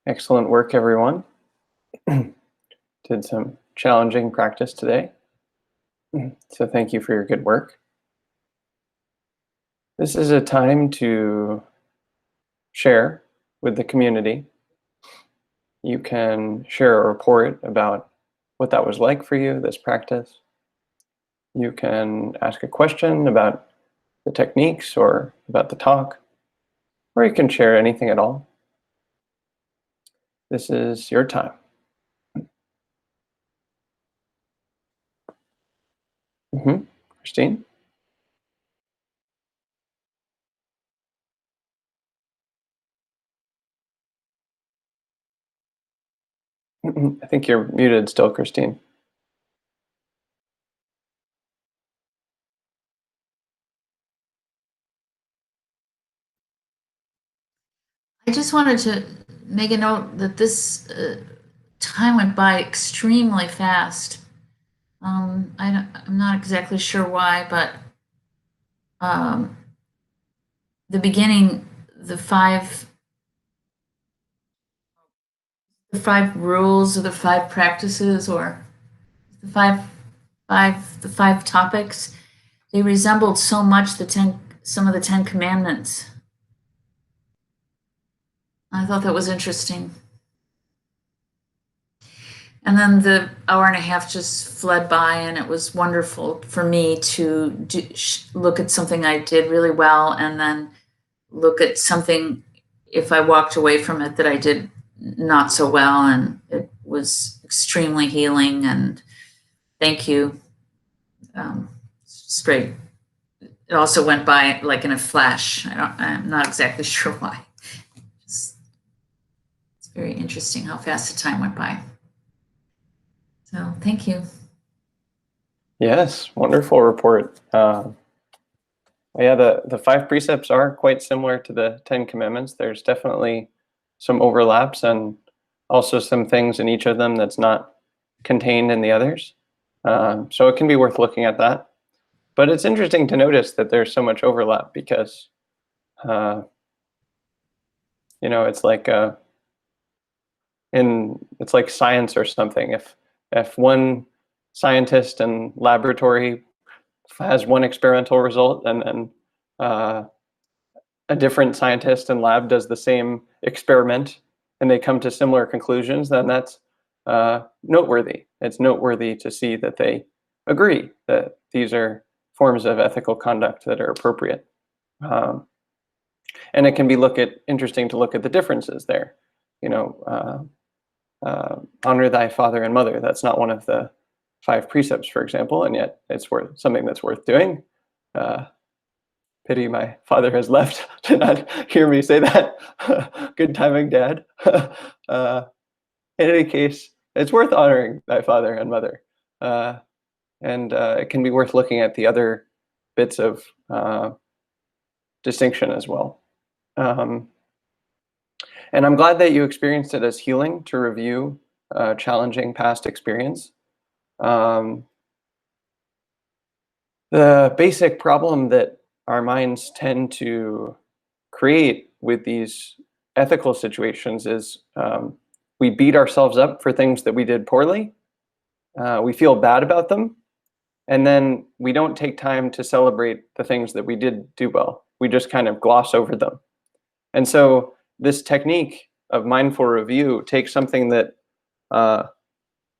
Excellent work, everyone. Did some challenging practice today. So thank you for your good work. This is a time to share with the community. You can share a report about what that was like for you, this practice. You can ask a question about the techniques or about the talk, or you can share anything at all. This is your time. Christine? I think you're muted still, Christine. I just wanted to make a note that this time went by extremely fast. I'm not exactly sure why, but the beginning, the five rules or the five practices or the five topics, they resembled so much some of the 10 Commandments. I thought that was interesting. And then the hour and a half just fled by, and it was wonderful for me to look at something I did really well, and then look at something, if I walked away from it, that I did not so well, and it was extremely healing, and thank you. Straight. It also went by like in a flash. I'm not exactly sure why. It's very interesting how fast the time went by. So thank you. Yes, wonderful report. Yeah, the 5 precepts are quite similar to the 10 commandments. There's definitely some overlaps and also some things in each of them that's not contained in the others. So it can be worth looking at that. But it's interesting to notice that there's so much overlap because, it's like it's like science or something. If one scientist in laboratory has one experimental result and then a different scientist in lab does the same experiment and they come to similar conclusions, then that's noteworthy. It's noteworthy to see that they agree that these are forms of ethical conduct that are appropriate. And it can be interesting to look at the differences there. Honor thy father and mother. That's not one of the 5 precepts, for example, and yet it's something that's worth doing. Pity my father has left to not hear me say that. Good timing, Dad. In any case, it's worth honoring thy father and mother. And it can be worth looking at the other bits of distinction as well. And I'm glad that you experienced it as healing to review challenging past experience. The basic problem that our minds tend to create with these ethical situations is we beat ourselves up for things that we did poorly. We feel bad about them. And then we don't take time to celebrate the things that we did do well. We just kind of gloss over them. And so this technique of mindful review takes something that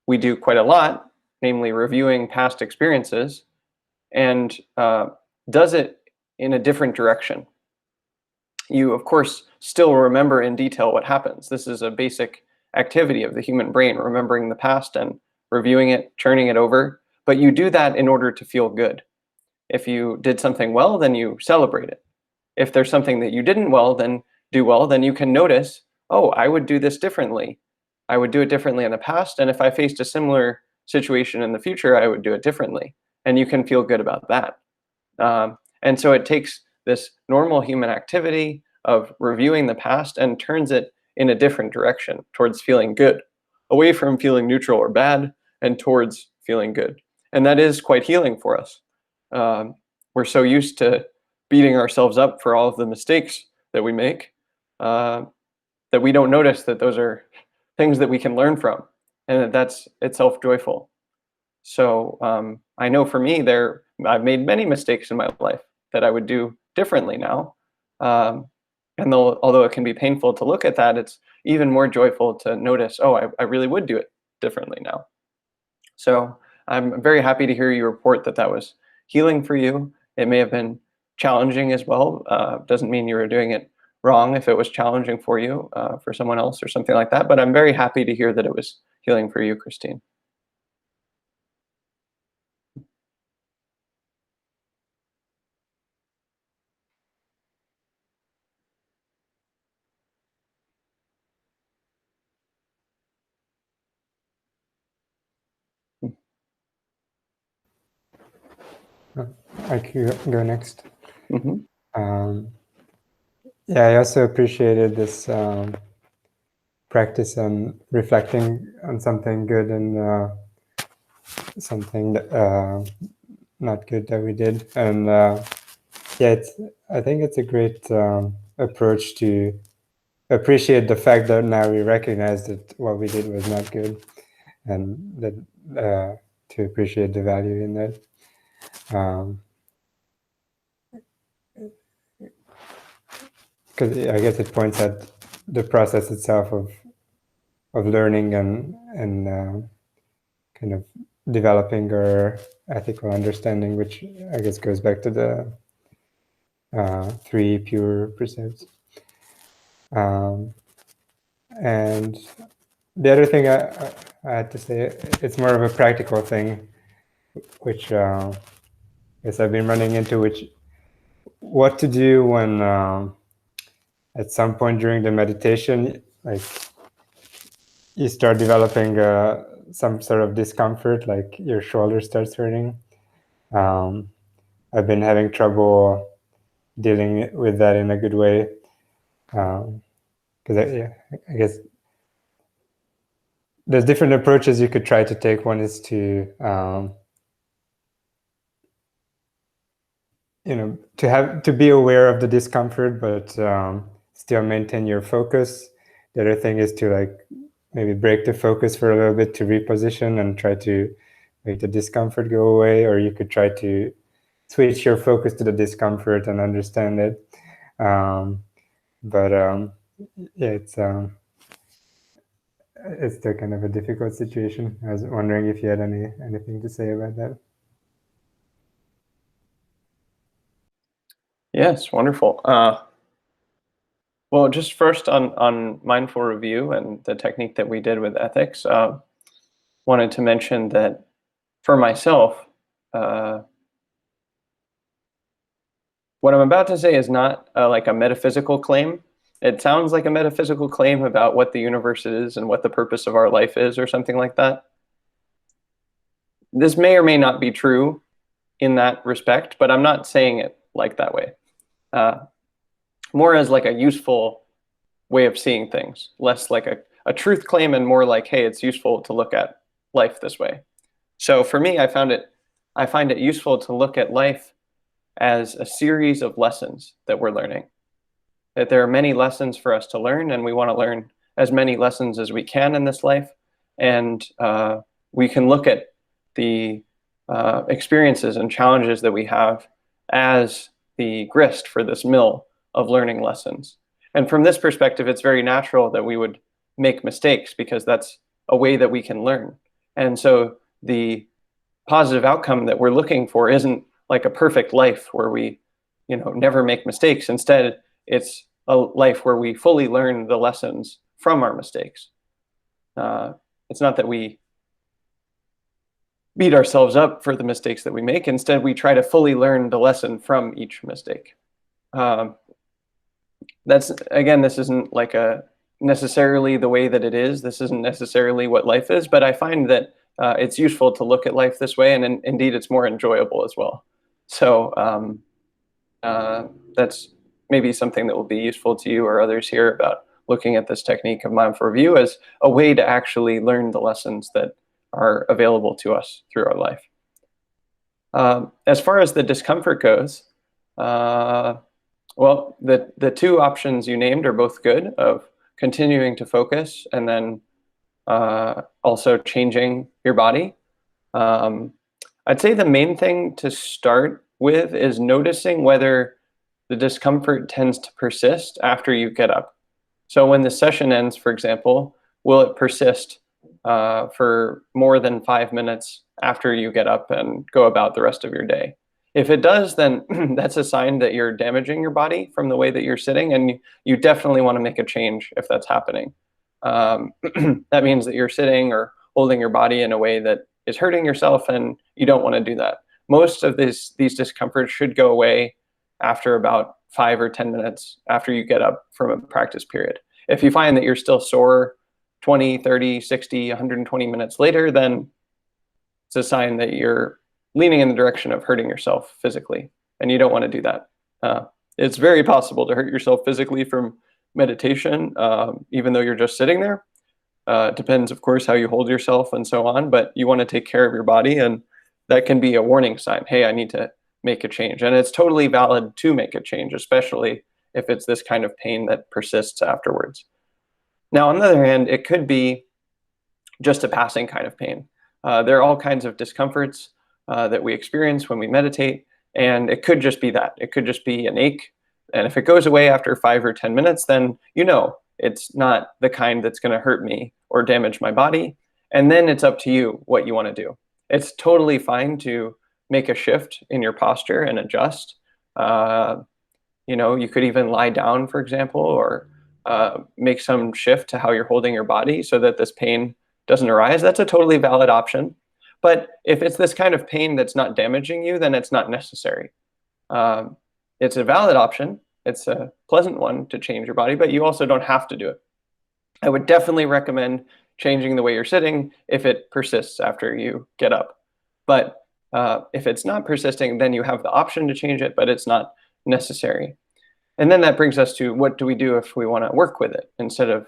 we do quite a lot, namely reviewing past experiences, and does it in a different direction. You, of course, still remember in detail what happens. This is a basic activity of the human brain, remembering the past and reviewing it, churning it over. But you do that in order to feel good. If you did something well, then you celebrate it. If there's something that you didn't do well, then you can notice, oh, I would do this differently. I would do it differently in the past. And if I faced a similar situation in the future, I would do it differently. And you can feel good about that. And so it takes this normal human activity of reviewing the past and turns it in a different direction towards feeling good, away from feeling neutral or bad and towards feeling good. And that is quite healing for us. We're so used to beating ourselves up for all of the mistakes that we make that we don't notice that those are things that we can learn from, and that that's itself joyful. So I know for me, I've made many mistakes in my life that I would do differently now. And although it can be painful to look at that, it's even more joyful to notice, oh, I really would do it differently now. So I'm very happy to hear you report that that was healing for you. It may have been challenging as well. Doesn't mean you were doing it wrong if it was challenging for you, for someone else or something like that. But I'm very happy to hear that it was healing for you, Christine. I could go next. Mm-hmm. Yeah, I also appreciated this practice on reflecting on something good and something not good that we did. And yeah, I think it's a great approach to appreciate the fact that now we recognize that what we did was not good, and that to appreciate the value in that. Because I guess it points at the process itself of learning and kind of developing our ethical understanding, which I guess goes back to the 3 pure precepts. And the other thing I had to say, it's more of a practical thing, which I guess I've been running into, which what to do when at some point during the meditation, like you start developing some sort of discomfort, like your shoulder starts hurting. I've been having trouble dealing with that in a good way. Because I guess there's different approaches you could try to take. One is to to be aware of the discomfort, but still maintain your focus. The other thing is to maybe break the focus for a little bit to reposition and try to make the discomfort go away, or you could try to switch your focus to the discomfort and understand it. Yeah, it's still kind of a difficult situation. I was wondering if you had anything to say about that. Yes, wonderful. Well, just first on mindful review and the technique that we did with ethics, wanted to mention that for myself, what I'm about to say is not like a metaphysical claim. It sounds like a metaphysical claim about what the universe is and what the purpose of our life is or something like that. This may or may not be true in that respect, but I'm not saying it like that way. More as like a useful way of seeing things, less like a truth claim and more like, hey, it's useful to look at life this way. So for me, I find it useful to look at life as a series of lessons that we're learning. That there are many lessons for us to learn, and we want to learn as many lessons as we can in this life. And we can look at the experiences and challenges that we have as the grist for this mill of learning lessons. And from this perspective, it's very natural that we would make mistakes because that's a way that we can learn. And so the positive outcome that we're looking for isn't like a perfect life where we, never make mistakes. Instead, it's a life where we fully learn the lessons from our mistakes. It's not that we beat ourselves up for the mistakes that we make. Instead, we try to fully learn the lesson from each mistake. This isn't like necessarily the way that it is. This isn't necessarily what life is, but I find that it's useful to look at life this way, and indeed it's more enjoyable as well. So that's maybe something that will be useful to you or others here about looking at this technique of mindful review as a way to actually learn the lessons that are available to us through our life. As far as the discomfort goes, Well, the two options you named are both good, of continuing to focus and then also changing your body. I'd say the main thing to start with is noticing whether the discomfort tends to persist after you get up. So when the session ends, for example, will it persist for more than 5 minutes after you get up and go about the rest of your day? If it does, then that's a sign that you're damaging your body from the way that you're sitting, and you definitely want to make a change if that's happening. That means that you're sitting or holding your body in a way that is hurting yourself, and you don't want to do that. Most of these discomforts should go away after about 5 or 10 minutes after you get up from a practice period. If you find that you're still sore 20, 30, 60, 120 minutes later, then it's a sign that you're leaning in the direction of hurting yourself physically, and you don't want to do that. It's very possible to hurt yourself physically from meditation, even though you're just sitting there. It depends, of course, how you hold yourself and so on, but you want to take care of your body, and that can be a warning sign. Hey, I need to make a change. And it's totally valid to make a change, especially if it's this kind of pain that persists afterwards. Now, on the other hand, it could be just a passing kind of pain. There are all kinds of discomforts that we experience when we meditate, and it could just be that. It could just be an ache. And if it goes away after 5 or 10 minutes, then you know it's not the kind that's going to hurt me or damage my body. And then it's up to you what you want to do. It's totally fine to make a shift in your posture and adjust. You could even lie down, for example, or make some shift to how you're holding your body so that this pain doesn't arise. That's a totally valid option. But if it's this kind of pain that's not damaging you, then it's not necessary. It's a valid option. It's a pleasant one to change your body, but you also don't have to do it. I would definitely recommend changing the way you're sitting if it persists after you get up. But if it's not persisting, then you have the option to change it, but it's not necessary. And then that brings us to, what do we do if we want to work with it instead of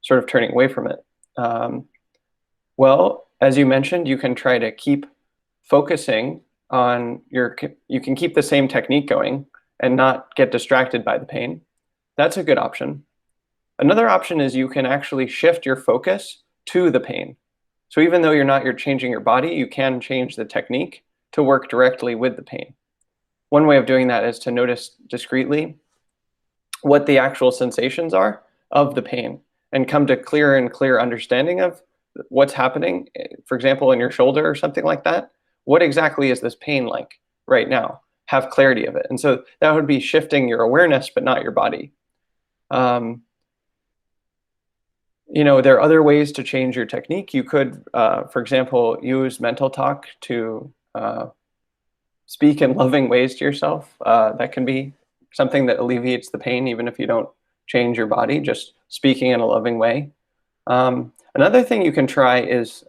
sort of turning away from it? Well, as you mentioned, you can try to keep focusing on you can keep the same technique going and not get distracted by the pain. That's a good option. Another option is you can actually shift your focus to the pain. So even though you're changing your body, you can change the technique to work directly with the pain. One way of doing that is to notice discreetly what the actual sensations are of the pain and come to clearer and clearer understanding of what's happening. For example, in your shoulder or something like that, what exactly is this pain like right now? Have clarity of it. And so that would be shifting your awareness, but not your body. There are other ways to change your technique. You could, for example, use mental talk to speak in loving ways to yourself. That can be something that alleviates the pain, even if you don't change your body, just speaking in a loving way. Another thing you can try is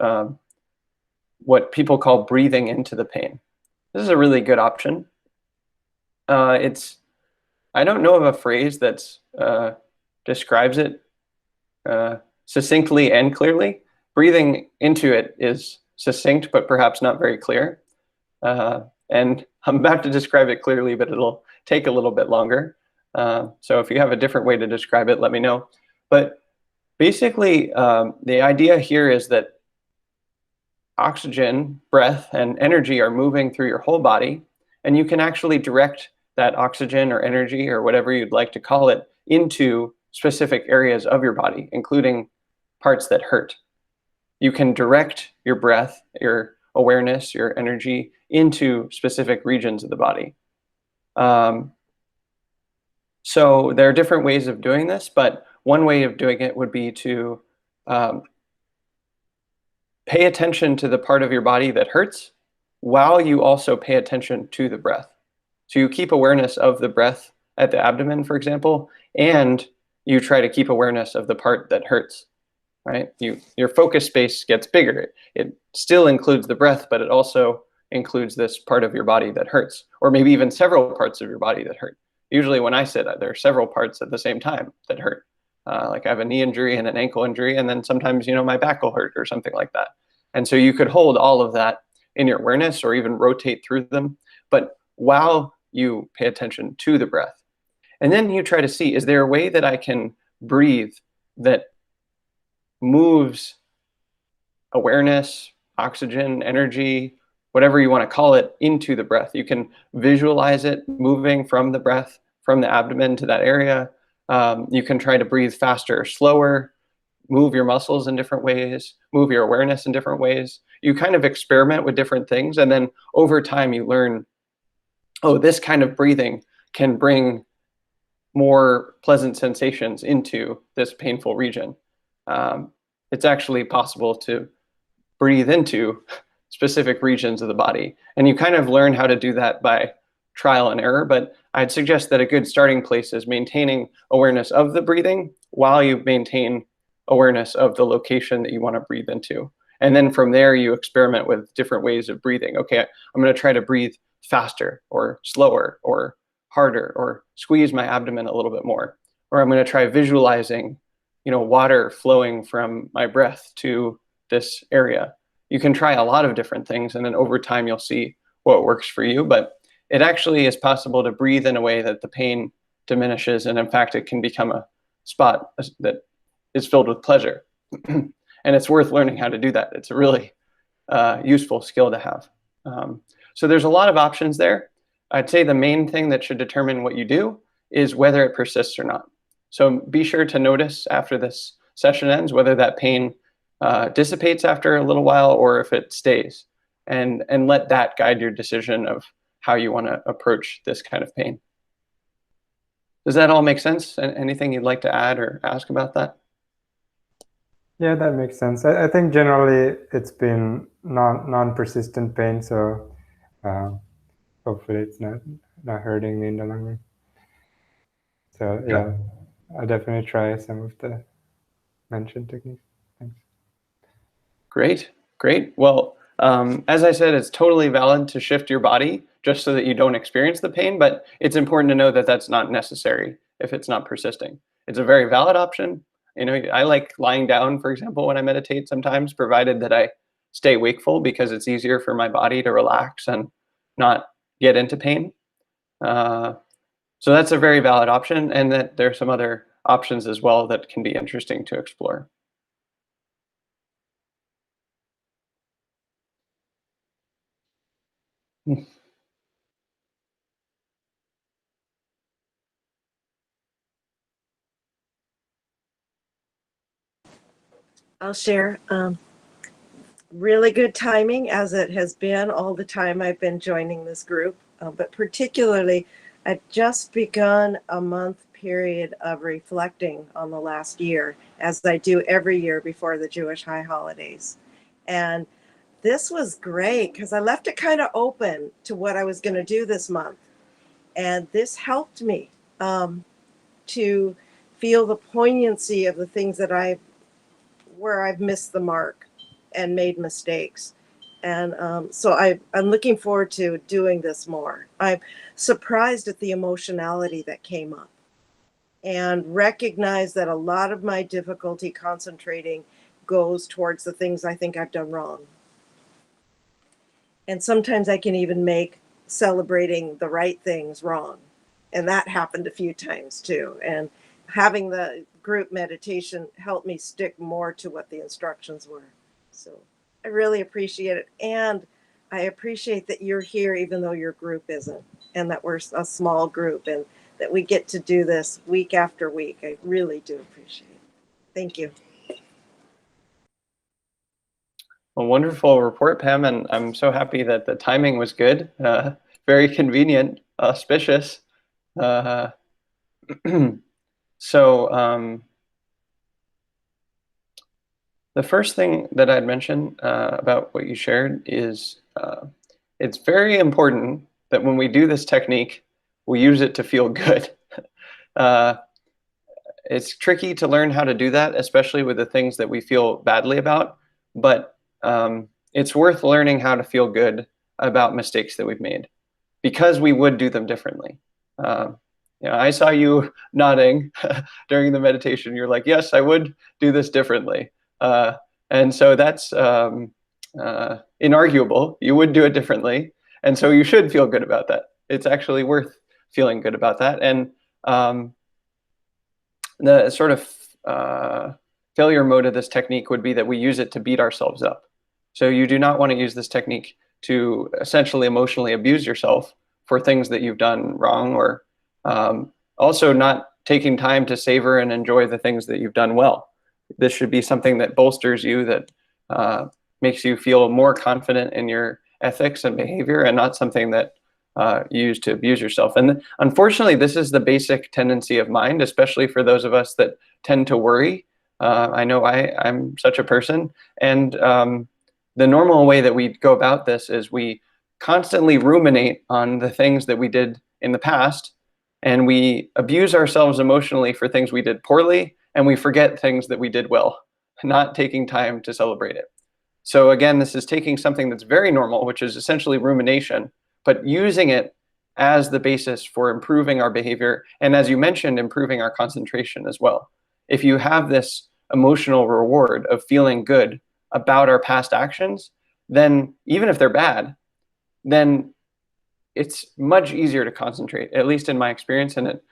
what people call breathing into the pain. This is a really good option. I don't know of a phrase that describes it succinctly and clearly. Breathing into it is succinct, but perhaps not very clear. And I'm about to describe it clearly, but it'll take a little bit longer. So if you have a different way to describe it, let me know. But basically, the idea here is that oxygen, breath, and energy are moving through your whole body, and you can actually direct that oxygen or energy or whatever you'd like to call it into specific areas of your body, including parts that hurt. You can direct your breath, your awareness, your energy into specific regions of the body. So there are different ways of doing this, but one way of doing it would be to pay attention to the part of your body that hurts while you also pay attention to the breath. So you keep awareness of the breath at the abdomen, for example, and you try to keep awareness of the part that hurts, right? Your focus space gets bigger. It still includes the breath, but it also includes this part of your body that hurts, or maybe even several parts of your body that hurt. Usually when I sit, there are several parts at the same time that hurt. Like I have a knee injury and an ankle injury, and then sometimes, my back will hurt or something like that. And so you could hold all of that in your awareness or even rotate through them, but while you pay attention to the breath. And then you try to see, is there a way that I can breathe that moves awareness, oxygen, energy, whatever you want to call it, into the breath? You can visualize it moving from the breath, from the abdomen to that area. You can try to breathe faster or slower, move your muscles in different ways, move your awareness in different ways. You kind of experiment with different things, and then over time you learn, oh, this kind of breathing can bring more pleasant sensations into this painful region. It's actually possible to breathe into specific regions of the body, and you kind of learn how to do that by trial and error. But I'd suggest that a good starting place is maintaining awareness of the breathing while you maintain awareness of the location that you want to breathe into. And then from there, you experiment with different ways of breathing. Okay, I'm going to try to breathe faster or slower or harder, or squeeze my abdomen a little bit more. Or I'm going to try visualizing, water flowing from my breath to this area. You can try a lot of different things, and then over time you'll see what works for you. But it actually is possible to breathe in a way that the pain diminishes, and in fact, it can become a spot that is filled with pleasure. And it's worth learning how to do that. It's a really useful skill to have. So there's a lot of options there. I'd say the main thing that should determine what you do is whether it persists or not. So be sure to notice after this session ends whether that pain dissipates after a little while or if it stays, and let that guide your decision of how you want to approach this kind of pain. Does that all make sense? Anything you'd like to add or ask about that? Yeah, that makes sense. I think generally it's been non-persistent pain, so hopefully it's not hurting me in the long run. So yeah, I'll definitely try some of the mentioned techniques. Thanks. Great. Well, as I said, it's totally valid to shift your body just so that you don't experience the pain, but it's important to know that that's not necessary if it's not persisting. It's a very valid option. I like lying down, for example, when I meditate sometimes, provided that I stay wakeful, because it's easier for my body to relax and not get into pain. So that's a very valid option, and that there are some other options as well that can be interesting to explore. I'll share. Really good timing, as it has been all the time I've been joining this group, but particularly I've just begun a month period of reflecting on the last year, as I do every year before the Jewish high holidays. And this was great because I left it kind of open to what I was going to do this month. And this helped me to feel the poignancy of the things that where I've missed the mark and made mistakes. And so I'm looking forward to doing this more. I'm surprised at the emotionality that came up, and recognize that a lot of my difficulty concentrating goes towards the things I think I've done wrong. And sometimes I can even make celebrating the right things wrong. And that happened a few times too. And having the group meditation helped me stick more to what the instructions were. So I really appreciate it. And I appreciate that you're here, even though your group isn't, and that we're a small group, and that we get to do this week after week. I really do appreciate it. Thank you. A wonderful report, Pam, and I'm so happy that the timing was good. Very convenient, auspicious. So the first thing that I'd mention about what you shared is it's very important that when we do this technique, we use it to feel good. It's tricky to learn how to do that, especially with the things that we feel badly about, but it's worth learning how to feel good about mistakes that we've made, because we would do them differently. I saw you nodding during the meditation. You're like, yes, I would do this differently. And so that's inarguable. You would do it differently. And so you should feel good about that. It's actually worth feeling good about that. And the sort of failure mode of this technique would be that we use it to beat ourselves up. So you do not want to use this technique to essentially emotionally abuse yourself for things that you've done wrong, or also not taking time to savor and enjoy the things that you've done well. This should be something that bolsters you, that makes you feel more confident in your ethics and behavior, and not something that you use to abuse yourself. And unfortunately, this is the basic tendency of mind, especially for those of us that tend to worry. I know I'm such a person. And the normal way that we go about this is we constantly ruminate on the things that we did in the past, and we abuse ourselves emotionally for things we did poorly, and we forget things that we did well, not taking time to celebrate it. So again, this is taking something that's very normal, which is essentially rumination, but using it as the basis for improving our behavior, and as you mentioned, improving our concentration as well. If you have this emotional reward of feeling good about our past actions, then even if they're bad, then it's much easier to concentrate, at least in my experience, and it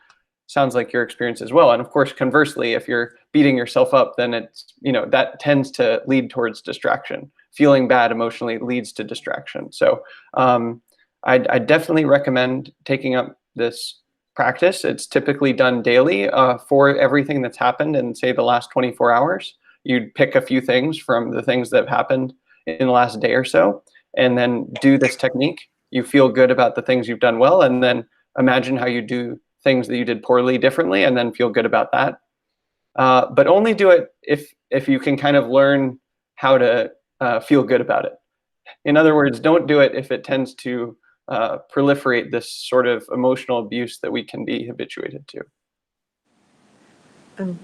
sounds like your experience as well. And of course, conversely, if you're beating yourself up, then it's, that tends to lead towards distraction. Feeling bad emotionally leads to distraction. So I definitely recommend taking up this practice. It's typically done daily for everything that's happened in, say, the last 24 hours. You'd pick a few things from the things that have happened in the last day or so, and then do this technique. You feel good about the things you've done well, and then imagine how you do things that you did poorly differently, and then feel good about that. But only do it if you can kind of learn how to feel good about it. In other words, don't do it if it tends to proliferate this sort of emotional abuse that we can be habituated to.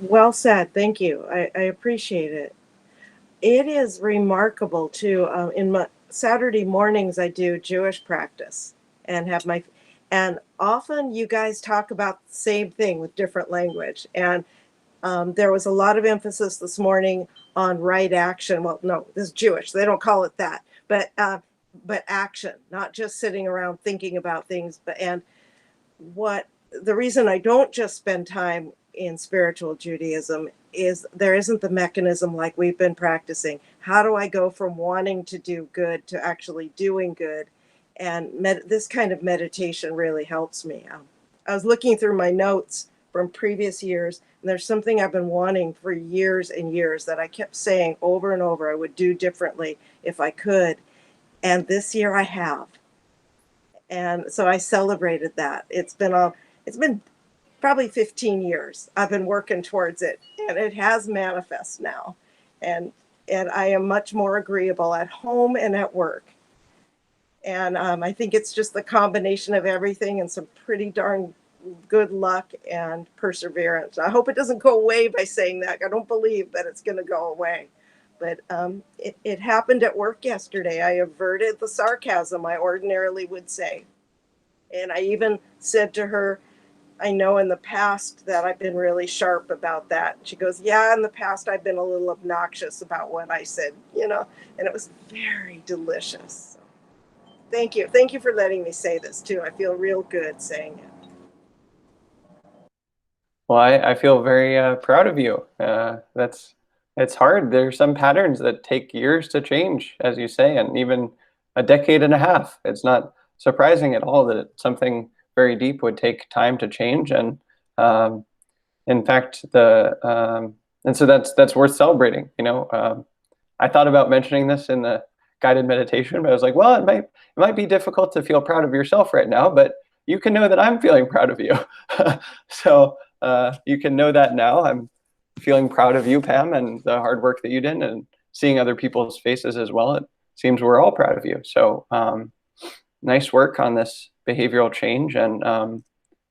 Well said. Thank you. I appreciate it. It is remarkable too. In my Saturday mornings, I do Jewish practice and and often you guys talk about the same thing with different language. And there was a lot of emphasis this morning on right action. Well, no, this is Jewish. They don't call it that, but action, not just sitting around thinking about things. And the reason I don't just spend time in spiritual Judaism is there isn't the mechanism like we've been practicing. How do I go from wanting to do good to actually doing good? And this kind of meditation really helps me. I was looking through my notes from previous years, and there's something I've been wanting for years and years that I kept saying over and over I would do differently if I could. And this year I have. And so I celebrated that. It's been probably 15 years I've been working towards it, and it has manifest now. And I am much more agreeable at home and at work. And I think it's just the combination of everything and some pretty darn good luck and perseverance. I hope it doesn't go away by saying that. I don't believe that it's going to go away. But it happened at work yesterday. I averted the sarcasm I ordinarily would say. And I even said to her, I know in the past that I've been really sharp about that. She goes, yeah, in the past I've been a little obnoxious about what I said, and it was very delicious. So, thank you. Thank you for letting me say this too. I feel real good saying it. Well, I feel very proud of you. It's hard. There's some patterns that take years to change, as you say, and even a decade and a half. It's not surprising at all that something very deep would take time to change. And in fact, and so that's worth celebrating. I thought about mentioning this in the guided meditation, but I was like, well, it might be difficult to feel proud of yourself right now, but you can know that I'm feeling proud of you. So you can know that now. I'm feeling proud of you, Pam, and the hard work that you did, and seeing other people's faces as well. It seems we're all proud of you. So nice work on this behavioral change, and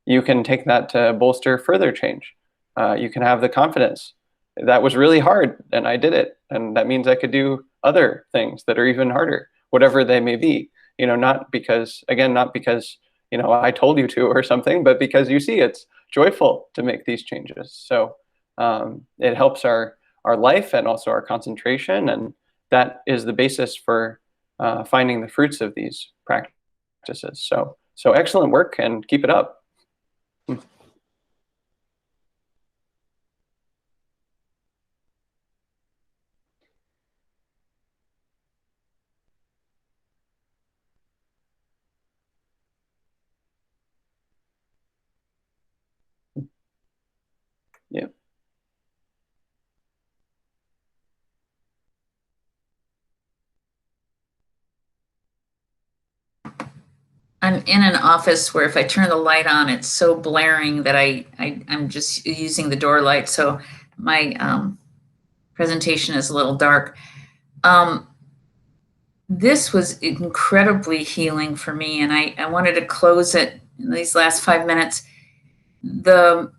you can take that to bolster further change. You can have the confidence. That was really hard, and I did it, and that means I could do other things that are even harder, whatever they may be. Not because I told you to or something, but because you see it's joyful to make these changes. So it helps our life and also our concentration, and that is the basis for finding the fruits of these practices. So excellent work, and keep it up. I'm in an office where if I turn the light on, it's so blaring that I'm just using the door light. So my presentation is a little dark. This was incredibly healing for me, and I wanted to close it in these last 5 minutes. The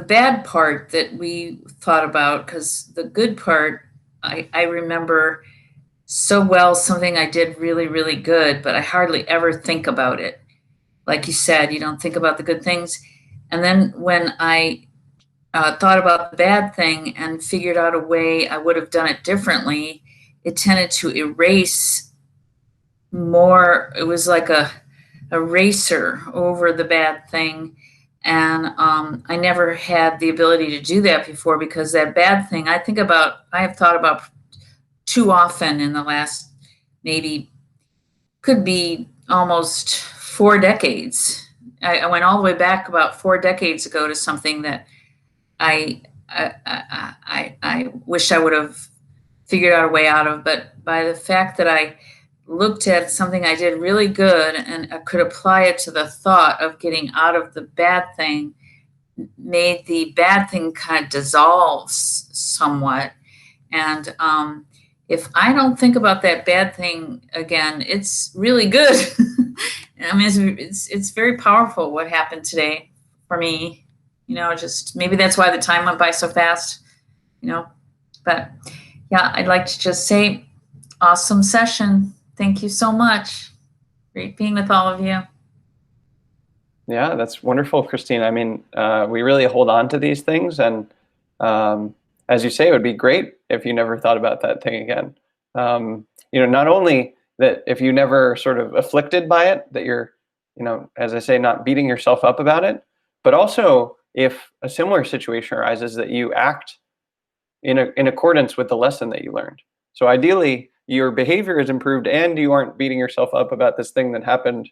bad part that we thought about, because the good part, I remember so well, something I did really, really good, but I hardly ever think about it. Like you said, you don't think about the good things. And then when I thought about the bad thing and figured out a way I would have done it differently, it tended to erase more. It was like a eraser over the bad thing. And I never had the ability to do that before, because that bad thing I have thought about too often in the last, maybe could be almost 4 decades. I went all the way back about 4 decades ago to something that I wish I would have figured out a way out of. But by the fact that I looked at something I did really good and I could apply it to the thought of getting out of the bad thing, made the bad thing kind of dissolve somewhat. And if I don't think about that bad thing again, it's really good. I mean, it's very powerful what happened today for me. Just maybe that's why the time went by so fast. But yeah, I'd like to just say, awesome session. Thank you so much. Great being with all of you. Yeah, that's wonderful, Christine. I mean, we really hold on to these things, and as you say, it would be great if you never thought about that thing again. Not only that, if you never sort of afflicted by it, that you're, as I say, not beating yourself up about it, but also if a similar situation arises, that you act in accordance with the lesson that you learned. So ideally, your behavior is improved and you aren't beating yourself up about this thing that happened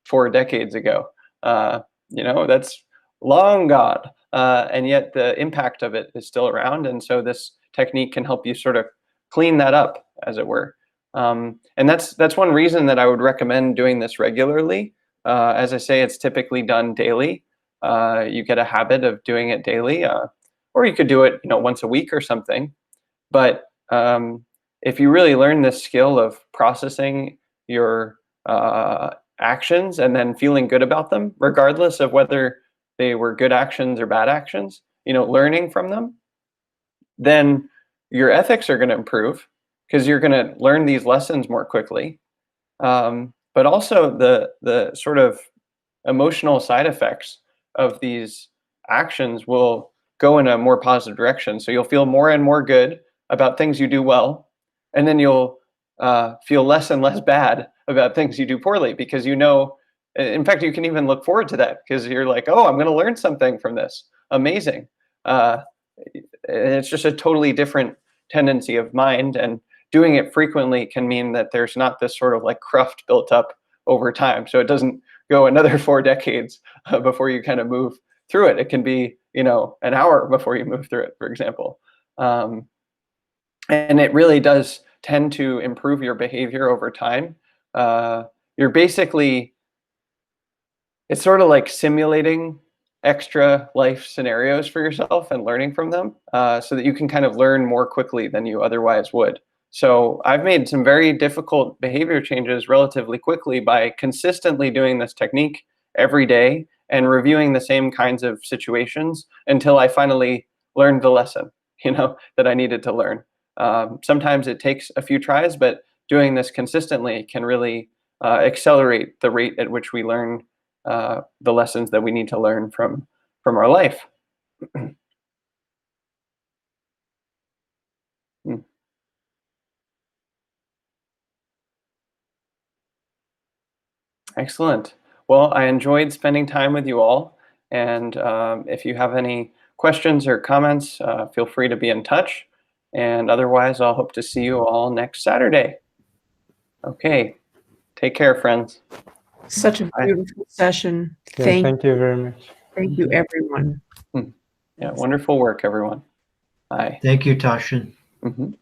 4 decades ago. That's long gone. And yet the impact of it is still around. And so this technique can help you sort of clean that up, as it were. And that's one reason that I would recommend doing this regularly. As I say, it's typically done daily. You get a habit of doing it daily, or you could do it, once a week or something. But if you really learn this skill of processing your actions and then feeling good about them, regardless of whether they were good actions or bad actions, learning from them, then your ethics are going to improve, because you're going to learn these lessons more quickly. But also the sort of emotional side effects of these actions will go in a more positive direction. So you'll feel more and more good about things you do well, and then you'll feel less and less bad about things you do poorly, because in fact, you can even look forward to that, because you're like, oh, I'm going to learn something from this. Amazing. It's just a totally different tendency of mind, and doing it frequently can mean that there's not this sort of like cruft built up over time. So it doesn't go another 4 decades before you kind of move through it. It can be, an hour before you move through it, for example. And it really does tend to improve your behavior over time. You're basically, it's sort of like simulating extra life scenarios for yourself and learning from them, so that you can kind of learn more quickly than you otherwise would. So I've made some very difficult behavior changes relatively quickly by consistently doing this technique every day and reviewing the same kinds of situations until I finally learned the lesson, that I needed to learn. Sometimes it takes a few tries, but doing this consistently can really accelerate the rate at which we learn the lessons that we need to learn from our life. Excellent. Well, I enjoyed spending time with you all. And if you have any questions or comments, feel free to be in touch. And otherwise, I'll hope to see you all next Saturday. Okay. Take care, friends. Such a beautiful session. Yeah, Thank you very much. Thank you, everyone. Yeah, wonderful work, everyone. Bye. Thank you, Tasshin. Mm-hmm.